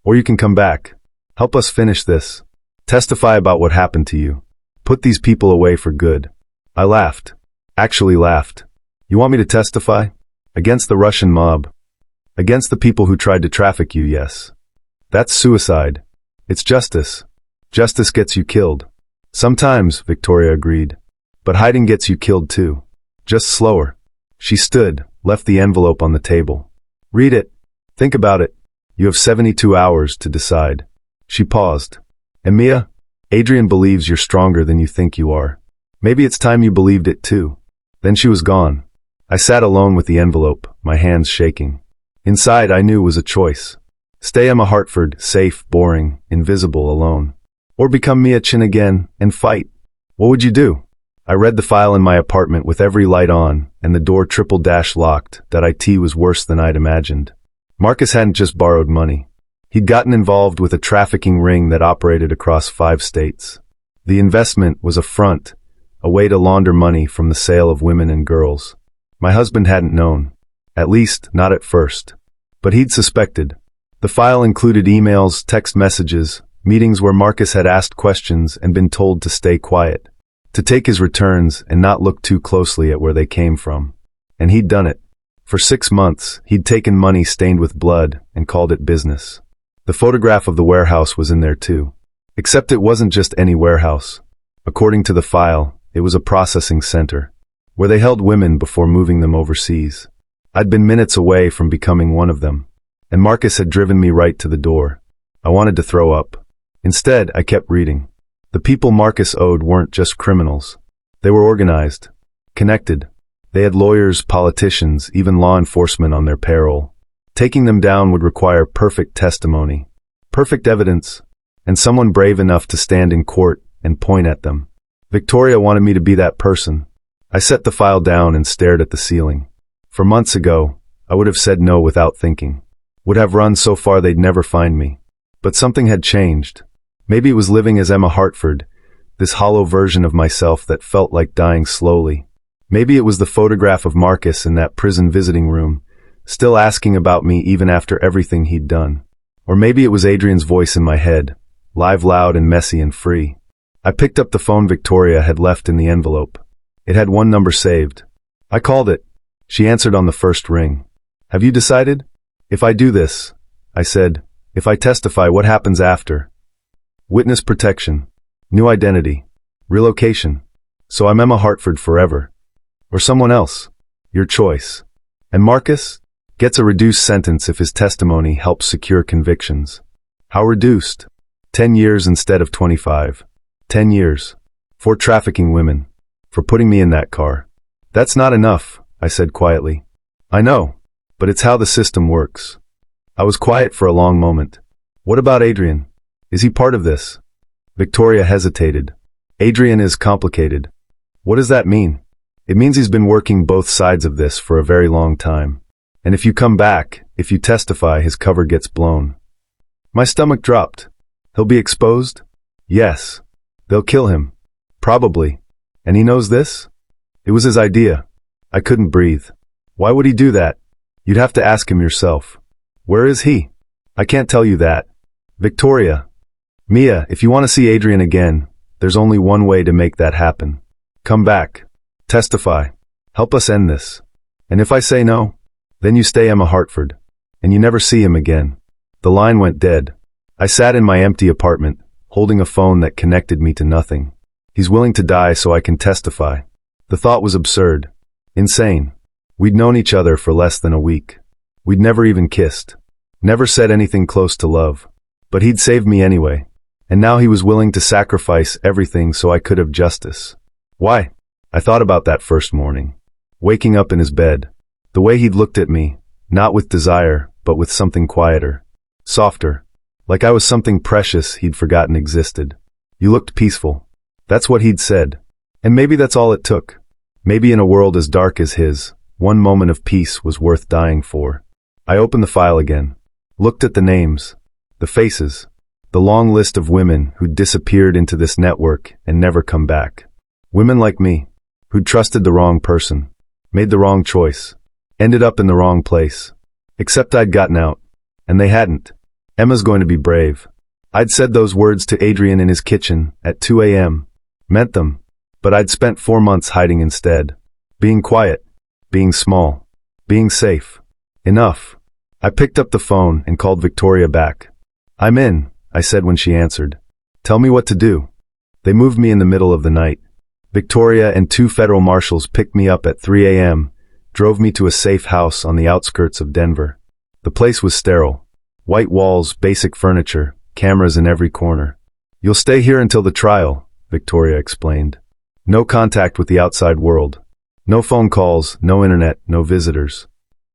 you can come back. Help us finish this. Testify about what happened to you. Put these people away for good. I laughed. Actually laughed. You want me to testify? Against the Russian mob. Against the people who tried to traffic you, yes. That's suicide. It's justice. Justice gets you killed. Sometimes, Victoria agreed. But hiding gets you killed too. Just slower. She stood, left the envelope on the table. Read it. Think about it. You have 72 hours to decide. She paused. And Mia, Adrian believes you're stronger than you think you are. Maybe it's time you believed it too. Then she was gone. I sat alone with the envelope, my hands shaking. Inside I knew was a choice. Stay Emma Hartford, safe, boring, invisible, alone. Or become Mia Chin again, and fight. What would you do? I read the file in my apartment with every light on, and the door triple-locked. That IT was worse than I'd imagined. Marcus hadn't just borrowed money. He'd gotten involved with a trafficking ring that operated across 5 states. The investment was a front, a way to launder money from the sale of women and girls. My husband hadn't known. At least, not at first. But he'd suspected. The file included emails, text messages, meetings where Marcus had asked questions and been told to stay quiet, to take his returns and not look too closely at where they came from. And he'd done it. For 6 months, he'd taken money stained with blood and called it business. The photograph of the warehouse was in there too. Except it wasn't just any warehouse. According to the file, it was a processing center, where they held women before moving them overseas. I'd been minutes away from becoming one of them. And Marcus had driven me right to the door. I wanted to throw up. Instead, I kept reading. The people Marcus owed weren't just criminals. They were organized, connected. They had lawyers, politicians, even law enforcement on their payroll. Taking them down would require perfect testimony, perfect evidence, and someone brave enough to stand in court and point at them. Victoria wanted me to be that person. I set the file down and stared at the ceiling. For months ago, I would have said no without thinking. Would have run so far they'd never find me. But something had changed. Maybe it was living as Emma Hartford, this hollow version of myself that felt like dying slowly. Maybe it was the photograph of Marcus in that prison visiting room, still asking about me even after everything he'd done. Or maybe it was Adrian's voice in my head, live, loud, and messy and free. I picked up the phone Victoria had left in the envelope. It had one number saved. I called it. She answered on the first ring. Have you decided? If I do this, I said, if I testify, what happens after? Witness protection. New identity. Relocation. So I'm Emma Hartford forever. Or someone else. Your choice. And Marcus gets a reduced sentence if his testimony helps secure convictions. How reduced? 10 years instead of 25. 10 years. For trafficking women. For putting me in that car. That's not enough, I said quietly. I know. But it's how the system works. I was quiet for a long moment. What about Adrian? Is he part of this? Victoria hesitated. Adrian is complicated. What does that mean? It means he's been working both sides of this for a very long time. And if you come back, if you testify, his cover gets blown. My stomach dropped. He'll be exposed? Yes. They'll kill him. Probably. And he knows this? It was his idea. I couldn't breathe. Why would he do that? You'd have to ask him yourself. Where is he? I can't tell you that. Victoria. Mia, if you want to see Adrian again, there's only one way to make that happen. Come back. Testify. Help us end this. And if I say no, then you stay Emma Hartford. And you never see him again. The line went dead. I sat in my empty apartment, holding a phone that connected me to nothing. He's willing to die so I can testify. The thought was absurd. Insane. We'd known each other for less than a week. We'd never even kissed. Never said anything close to love. But he'd saved me anyway. And now he was willing to sacrifice everything so I could have justice. Why? I thought about that first morning. Waking up in his bed. The way he'd looked at me, not with desire, but with something quieter. Softer. Like I was something precious he'd forgotten existed. You looked peaceful. That's what he'd said. And maybe that's all it took. Maybe in a world as dark as his, one moment of peace was worth dying for. I opened the file again. Looked at the names. The faces. The long list of women who'd disappeared into this network and never come back. Women like me, who'd trusted the wrong person, made the wrong choice. Ended up in the wrong place. Except I'd gotten out. And they hadn't. Emma's going to be brave. I'd said those words to Adrian in his kitchen at 2 a.m. Meant them. But I'd spent 4 months hiding instead. Being quiet. Being small. Being safe. Enough. I picked up the phone and called Victoria back. "I'm in," I said when she answered. "Tell me what to do." They moved me in the middle of the night. Victoria and 2 federal marshals picked me up at 3 a.m., drove me to a safe house on the outskirts of Denver. The place was sterile. White walls, basic furniture, cameras in every corner. "You'll stay here until the trial," Victoria explained. "No contact with the outside world. No phone calls, no internet, no visitors."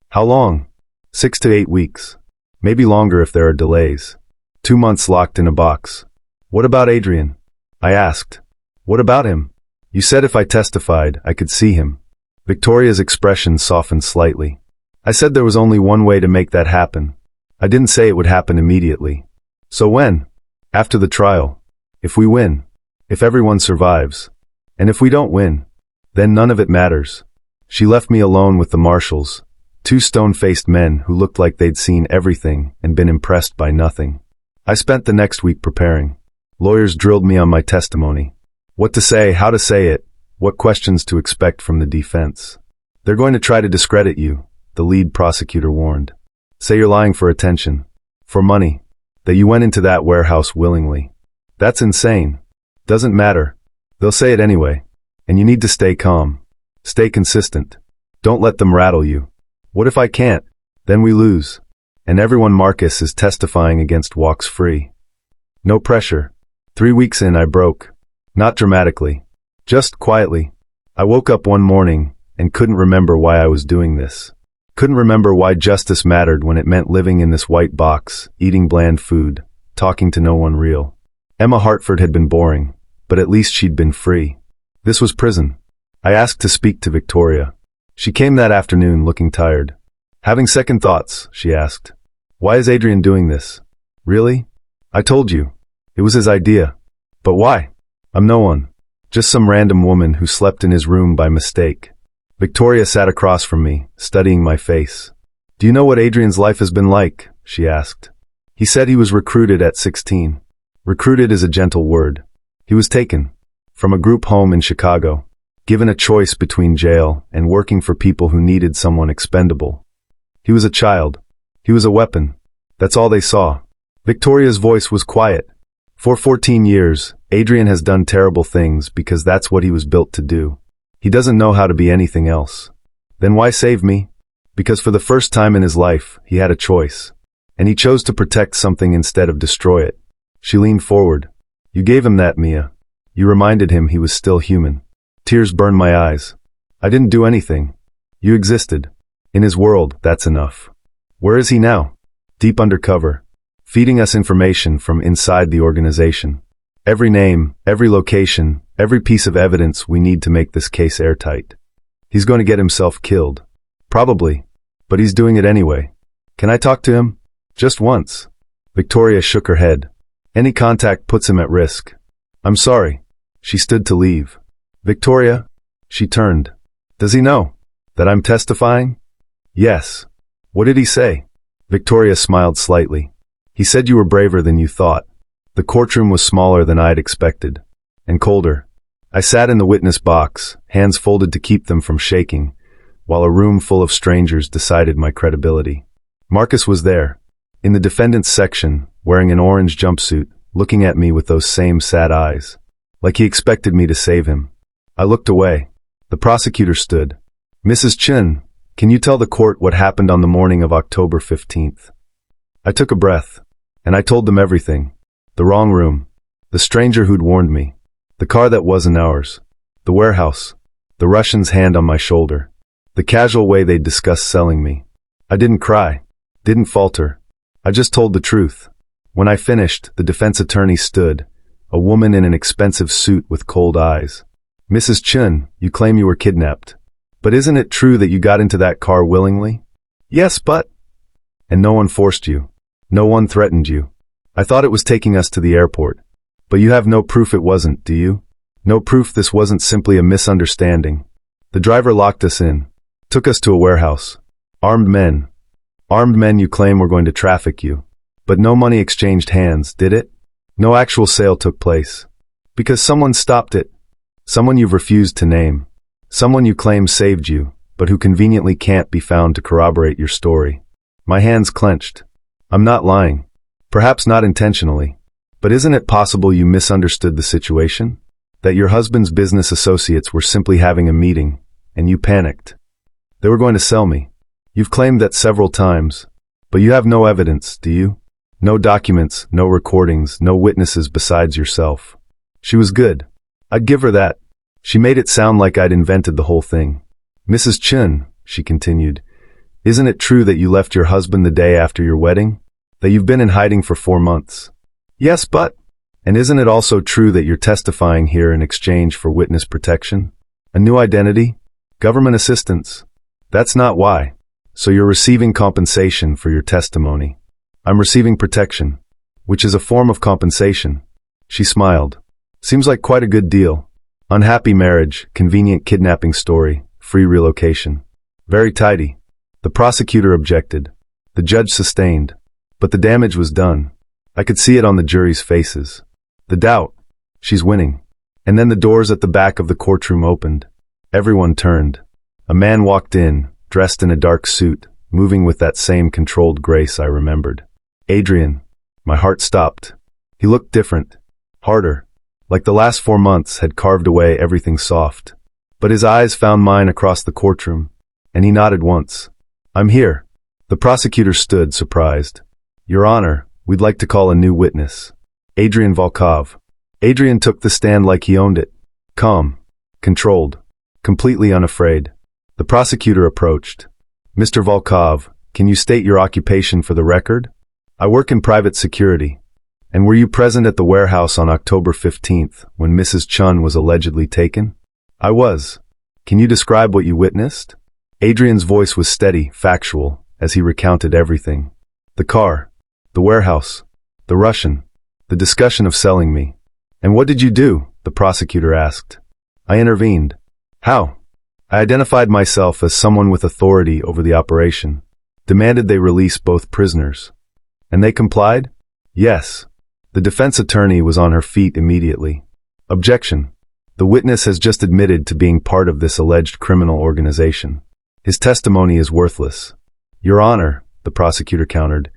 "How long?" 6 to 8 weeks. Maybe longer if there are delays. 2 months locked in a box. "What about Adrian?" I asked. "What about him?" "You said if I testified, I could see him." Victoria's expression softened slightly. "I said there was only one way to make that happen. I didn't say it would happen immediately." "So when?" "After the trial. If we win. If everyone survives. And if we don't win, then none of it matters." She left me alone with the marshals, 2 stone-faced men who looked like they'd seen everything and been impressed by nothing. I spent the next week preparing. Lawyers drilled me on my testimony. What to say, how to say it, what questions to expect from the defense. "They're going to try to discredit you," the lead prosecutor warned. "Say you're lying for attention. For money. That you went into that warehouse willingly. That's insane. Doesn't matter. They'll say it anyway. And you need to stay calm. Stay consistent. Don't let them rattle you. What if I can't? Then we lose. And everyone Marcus is testifying against walks free." No pressure. 3 weeks in, I broke. Not dramatically. Just quietly. I woke up one morning and couldn't remember why I was doing this. Couldn't remember why justice mattered when it meant living in this white box, eating bland food, talking to no one real. Emma Hartford had been boring, but at least she'd been free. This was prison. I asked to speak to Victoria. She came that afternoon looking tired. "Having second thoughts?" she asked. "Why is Adrian doing this?" "Really? I told you. It was his idea." "But why?" "I'm no one. Just some random woman who slept in his room by mistake." Victoria sat across from me, studying my face. "Do you know what Adrian's life has been like?" she asked. "He said he was recruited at 16. Recruited is a gentle word. He was taken. From a group home in Chicago. Given a choice between jail and working for people who needed someone expendable. He was a child. He was a weapon. That's all they saw." Victoria's voice was quiet. "For 14 years, Adrian has done terrible things because that's what he was built to do. He doesn't know how to be anything else. Then why save me? Because for the first time in his life, he had a choice. And he chose to protect something instead of destroy it." She leaned forward. "You gave him that, Mia. You reminded him he was still human." Tears burned my eyes. "I didn't do anything. You existed. In his world, that's enough." "Where is he now?" "Deep undercover. Feeding us information from inside the organization. Every name, every location, every piece of evidence we need to make this case airtight. He's going to get himself killed. Probably. But he's doing it anyway. Can I talk to him? Just once." Victoria shook her head. "Any contact puts him at risk." "I'm sorry." She stood to leave. "Victoria?" She turned. "Does he know that I'm testifying?" "Yes." "What did he say?" Victoria smiled slightly. "He said you were braver than you thought." The courtroom was smaller than I'd expected. And colder. I sat in the witness box, hands folded to keep them from shaking, while a room full of strangers decided my credibility. Marcus was there, in the defendant's section, wearing an orange jumpsuit, looking at me with those same sad eyes. Like he expected me to save him. I looked away. The prosecutor stood. "Mrs. Chin, can you tell the court what happened on the morning of October 15th? I took a breath. And I told them everything. The wrong room. The stranger who'd warned me. The car that wasn't ours. The warehouse. The Russian's hand on my shoulder. The casual way they'd discussed selling me. I didn't cry. Didn't falter. I just told the truth. When I finished, the defense attorney stood, a woman in an expensive suit with cold eyes. "Mrs. Chun, you claim you were kidnapped. But isn't it true that you got into that car willingly?" "Yes, but—" "And no one forced you. No one threatened you. I thought it was taking us to the airport. But you have no proof it wasn't, do you? No proof this wasn't simply a misunderstanding. The driver locked us in. Took us to a warehouse. Armed men. Armed men you claim were going to traffic you. But no money exchanged hands, did it? No actual sale took place. Because someone stopped it. Someone you've refused to name. Someone you claim saved you, but who conveniently can't be found to corroborate your story. My hands clenched. I'm not lying. Perhaps not intentionally. But isn't it possible you misunderstood the situation? That your husband's business associates were simply having a meeting, and you panicked. They were going to sell me. You've claimed that several times. But you have no evidence, do you? No documents, no recordings, no witnesses besides yourself. She was good. I'd give her that. She made it sound like I'd invented the whole thing. Mrs. Chun, she continued, isn't it true that you left your husband the day after your wedding? That you've been in hiding for 4 months? Yes, but... And isn't it also true that you're testifying here in exchange for witness protection? A new identity? Government assistance? That's not why. So you're receiving compensation for your testimony. I'm receiving protection, which is a form of compensation. She smiled. Seems like quite a good deal. Unhappy marriage, convenient kidnapping story, free relocation. Very tidy. The prosecutor objected. The judge sustained. But the damage was done. I could see it on the jury's faces. The doubt. She's winning. And then the doors at the back of the courtroom opened. Everyone turned. A man walked in, dressed in a dark suit, moving with that same controlled grace I remembered. Adrian. My heart stopped. He looked different. Harder. Like the last 4 months had carved away everything soft. But his eyes found mine across the courtroom, and he nodded once. I'm here. The prosecutor stood, surprised. Your Honor, we'd like to call a new witness. Adrian Volkov. Adrian took the stand like he owned it. Calm. Controlled. Completely unafraid. The prosecutor approached. Mr. Volkov, can you state your occupation for the record? I work in private security. And were you present at the warehouse on October 15th when Mrs. Chun was allegedly taken? I was. Can you describe what you witnessed? Adrian's voice was steady, factual, as he recounted everything. The car. The warehouse. The Russian. The discussion of selling me. And what did you do? The prosecutor asked. I intervened. How? I identified myself as someone with authority over the operation. Demanded they release both prisoners. And they complied? Yes. The defense attorney was on her feet immediately. Objection. The witness has just admitted to being part of this alleged criminal organization. His testimony is worthless. Your Honor, the prosecutor countered,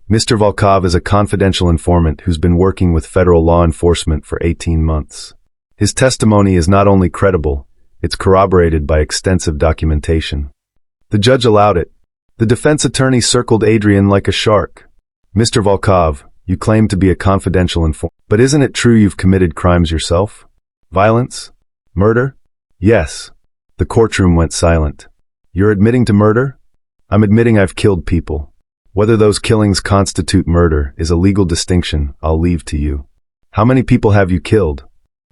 Mr. Volkov is a confidential informant who's been working with federal law enforcement for 18 months. His testimony is not only credible, it's corroborated by extensive documentation. The judge allowed it. The defense attorney circled Adrian like a shark. Mr. Volkov, you claim to be a confidential informant, but isn't it true you've committed crimes yourself? Violence? Murder? Yes. The courtroom went silent. You're admitting to murder? I'm admitting I've killed people. Whether those killings constitute murder is a legal distinction I'll leave to you. How many people have you killed?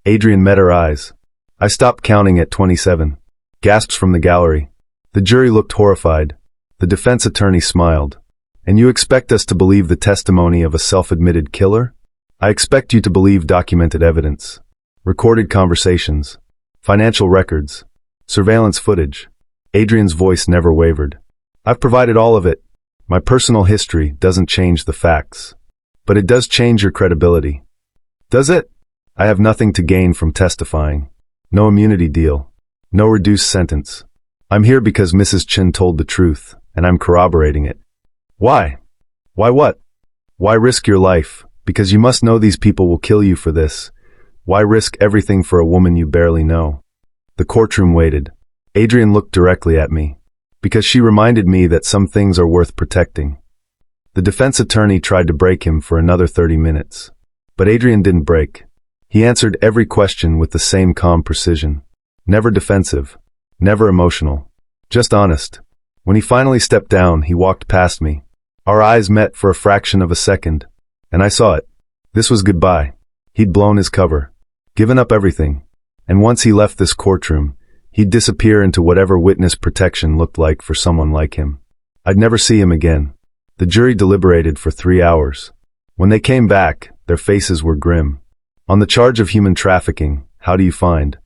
Adrian met her eyes. I stopped counting at 27. Gasps from the gallery. The jury looked horrified. The defense attorney smiled. And you expect us to believe the testimony of a self-admitted killer? I expect you to believe documented evidence. Recorded conversations. Financial records. Surveillance footage. Adrian's voice never wavered. I've provided all of it. My personal history doesn't change the facts. But it does change your credibility. Does it? I have nothing to gain from testifying. No immunity deal. No reduced sentence. I'm here because Mrs. Chin told the truth, and I'm corroborating it. Why? Why what? Why risk your life? Because you must know these people will kill you for this. Why risk everything for a woman you barely know? The courtroom waited. Adrian looked directly at me. Because she reminded me that some things are worth protecting. The defense attorney tried to break him for another 30 minutes. But Adrian didn't break. He answered every question with the same calm precision. Never defensive. Never emotional. Just honest. When he finally stepped down, he walked past me. Our eyes met for a fraction of a second. And I saw it. This was goodbye. He'd blown his cover. Given up everything. And once he left this courtroom, he'd disappear into whatever witness protection looked like for someone like him. I'd never see him again. The jury deliberated for 3 hours. When they came back, their faces were grim. On the charge of human trafficking, how do you find?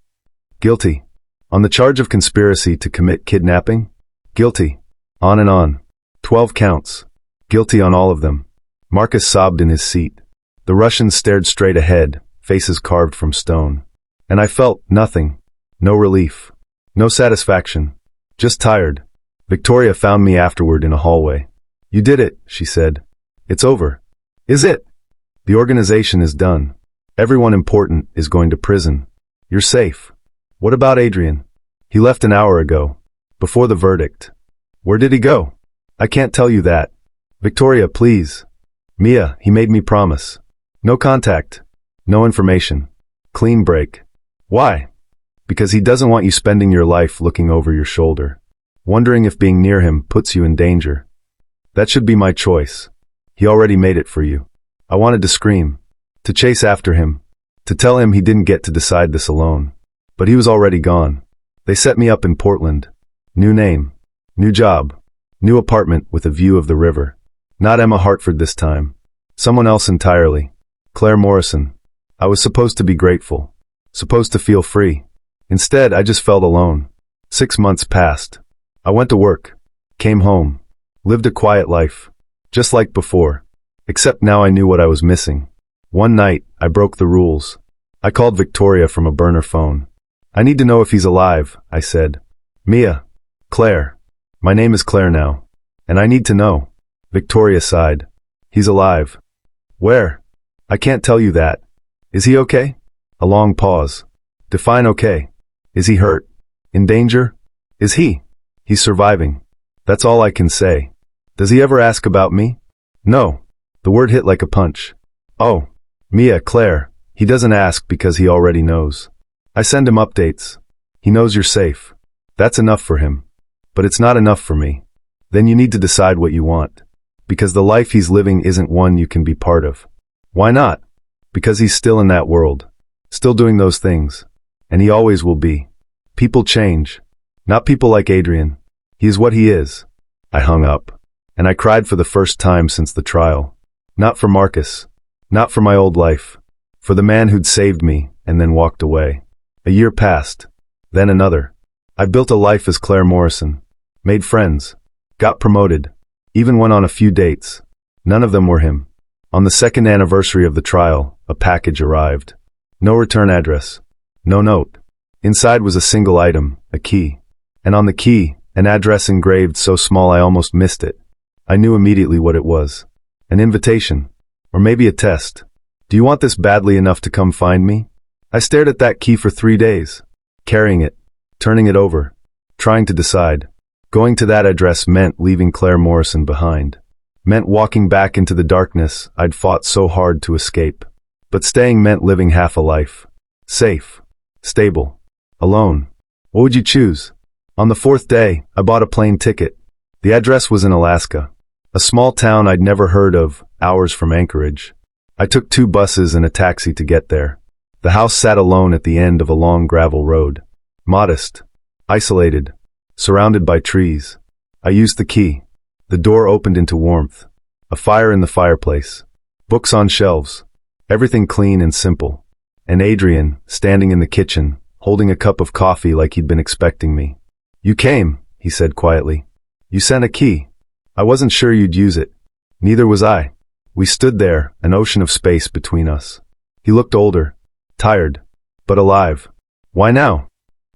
Guilty. On the charge of conspiracy to commit kidnapping? Guilty. On and on. 12 counts. Guilty on all of them. Marcus sobbed in his seat. The Russians stared straight ahead, faces carved from stone. And I felt nothing. No relief. No satisfaction. Just tired. Victoria found me afterward in a hallway. You did it, she said. It's over. Is it? The organization is done. Everyone important is going to prison. You're safe. What about Adrian? He left an hour ago. Before the verdict. Where did he go? I can't tell you that. Victoria, please. Mia, he made me promise. No contact. No information. Clean break. Why? Because he doesn't want you spending your life looking over your shoulder, wondering if being near him puts you in danger. That should be my choice. He already made it for you. I wanted to scream, to chase after him, to tell him he didn't get to decide this alone. But he was already gone. They set me up in Portland. New name, new job, new apartment with a view of the river. Not Emma Hartford this time. Someone else entirely. Claire Morrison. I was supposed to be grateful, supposed to feel free. Instead, I just felt alone. 6 months passed. I went to work, came home, lived a quiet life, just like before. Except now I knew what I was missing. One night, I broke the rules. I called Victoria from a burner phone. I need to know if he's alive, I said. Mia. Claire. My name is Claire now. And I need to know. Victoria sighed. He's alive. Where? I can't tell you that. Is he okay? A long pause. Define okay. Is he hurt? In danger? Is he? He's surviving. That's all I can say. Does he ever ask about me? No. The word hit like a punch. Oh. Mia, Claire. He doesn't ask because he already knows. I send him updates. He knows you're safe. That's enough for him. But it's not enough for me. Then you need to decide what you want. Because the life he's living isn't one you can be part of. Why not? Because he's still in that world. Still doing those things. And he always will be. People change. Not people like Adrian. He is what he is. I hung up. And I cried for the first time since the trial. Not for Marcus. Not for my old life. For the man who'd saved me and then walked away. A year passed. Then another. I built a life as Claire Morrison. Made friends. Got promoted. Even went on a few dates. None of them were him. On the second anniversary of the trial, a package arrived. No return address. No note. Inside was a single item, a key. And on the key, an address engraved so small I almost missed it. I knew immediately what it was. An invitation. Or maybe a test. Do you want this badly enough to come find me? I stared at that key for 3 days. Carrying it. Turning it over. Trying to decide. Going to that address meant leaving Claire Morrison behind. Meant walking back into the darkness I'd fought so hard to escape. But staying meant living half a life. Safe. Stable. Alone. What would you choose? On the 4th day, I bought a plane ticket. The address was in Alaska. A small town I'd never heard of, hours from Anchorage. I took 2 buses and a taxi to get there. The house sat alone at the end of a long gravel road. Modest. Isolated. Surrounded by trees. I used the key. The door opened into warmth. A fire in the fireplace. Books on shelves. Everything clean and simple. And Adrian, standing in the kitchen, holding a cup of coffee like he'd been expecting me. You came, he said quietly. You sent a key. I wasn't sure you'd use it. Neither was I. We stood there, an ocean of space between us. He looked older. Tired. But alive. Why now?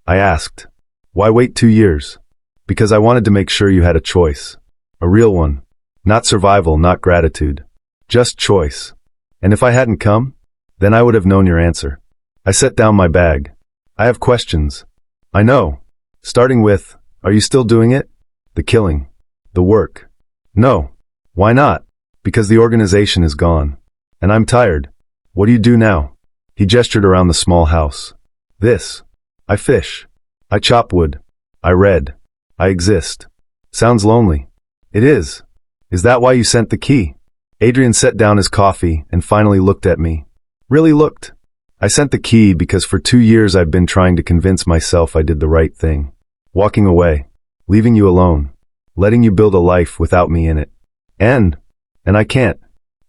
I asked. Why wait 2 years? Because I wanted to make sure you had a choice. A real one. Not survival, not gratitude. Just choice. And if I hadn't come, then I would have known your answer. I set down my bag. I have questions. I know. Starting with, are you still doing it? The killing. The work. No. Why not? Because the organization is gone. And I'm tired. What do you do now? He gestured around the small house. This. I fish. I chop wood. I read. I exist. Sounds lonely. It is. Is that why you sent the key? Adrian set down his coffee and finally looked at me. Really looked. I sent the key because for 2 years I've been trying to convince myself I did the right thing. Walking away. Leaving you alone. Letting you build a life without me in it. And I can't.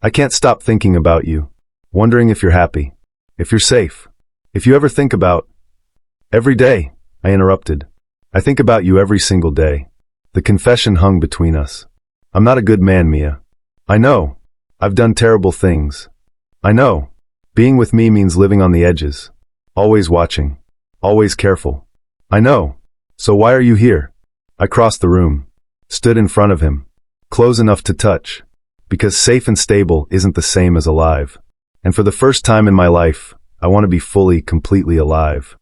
I can't stop thinking about you. Wondering if you're happy. If you're safe. If you ever think about... Every day, I interrupted. I think about you every single day. The confession hung between us. I'm not a good man, Mia. I know. I've done terrible things. I know. Being with me means living on the edges. Always watching. Always careful. I know. So why are you here? I crossed the room. Stood in front of him. Close enough to touch. Because safe and stable isn't the same as alive. And for the first time in my life, I want to be fully, completely alive.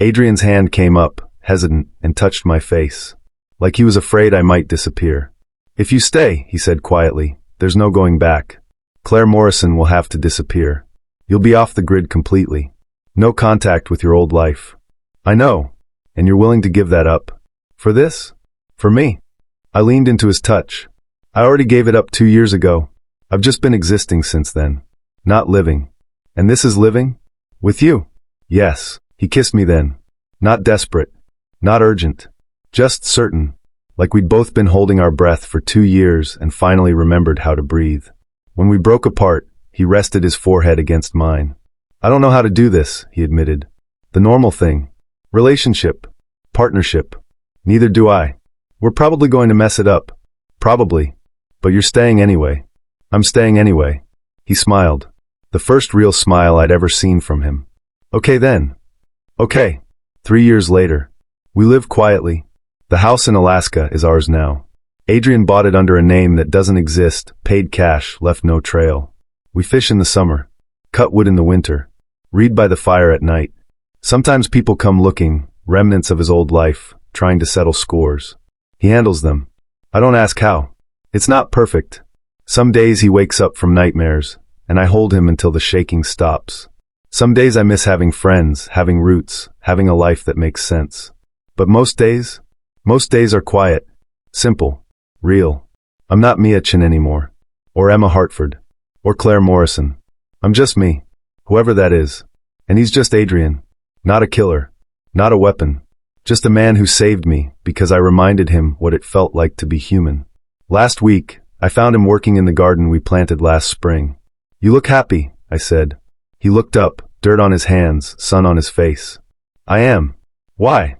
Adrian's hand came up, hesitant, and touched my face. Like he was afraid I might disappear. If you stay, he said quietly, there's no going back. Claire Morrison will have to disappear. You'll be off the grid completely. No contact with your old life. I know. And you're willing to give that up? For this? For me? I leaned into his touch. I already gave it up 2 years ago. I've just been existing since then. Not living. And this is living? With you? Yes. He kissed me then. Not desperate. Not urgent. Just certain. Like we'd both been holding our breath for 2 years and finally remembered how to breathe. When we broke apart, he rested his forehead against mine. I don't know how to do this, he admitted. The normal thing. Relationship. Partnership. Neither do I. We're probably going to mess it up. Probably. But you're staying anyway. I'm staying anyway. He smiled. The first real smile I'd ever seen from him. Okay then. Okay. 3 years later. We live quietly. The house in Alaska is ours now. Adrian bought it under a name that doesn't exist, paid cash, left no trail. We fish in the summer. Cut wood in the winter. Read by the fire at night. Sometimes people come looking, remnants of his old life, trying to settle scores. He handles them. I don't ask how. It's not perfect. Some days he wakes up from nightmares, and I hold him until the shaking stops. Some days I miss having friends, having roots, having a life that makes sense. But most days are quiet, simple, real. I'm not Mia Chin anymore, or Emma Hartford, or Claire Morrison. I'm just me, whoever that is. And he's just Adrian. Not a killer, not a weapon. Just a man who saved me because I reminded him what it felt like to be human. Last week, I found him working in the garden we planted last spring. You look happy, I said. He looked up, dirt on his hands, sun on his face. I am. Why?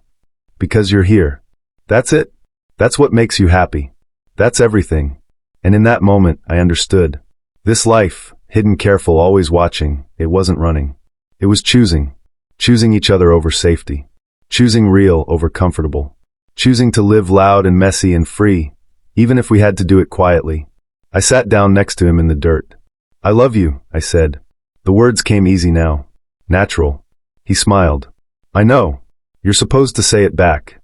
Because you're here. That's it. That's what makes you happy. That's everything. And in that moment, I understood. This life, hidden careful, always watching, it wasn't running. It was choosing. Choosing each other over safety. Choosing real over comfortable. Choosing to live loud and messy and free, even if we had to do it quietly. I sat down next to him in the dirt. I love you, I said. The words came easy now. Natural. He smiled. I know. You're supposed to say it back.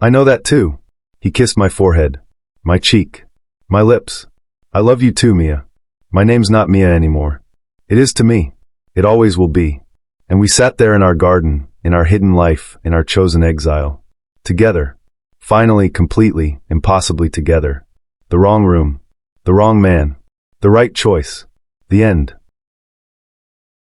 I know that too. He kissed my forehead. My cheek. My lips. I love you too, Mia. My name's not Mia anymore. It is to me. It always will be. And we sat there in our garden, in our hidden life, in our chosen exile. Together. Finally, completely, impossibly together. The wrong room. The wrong man. The right choice. The end.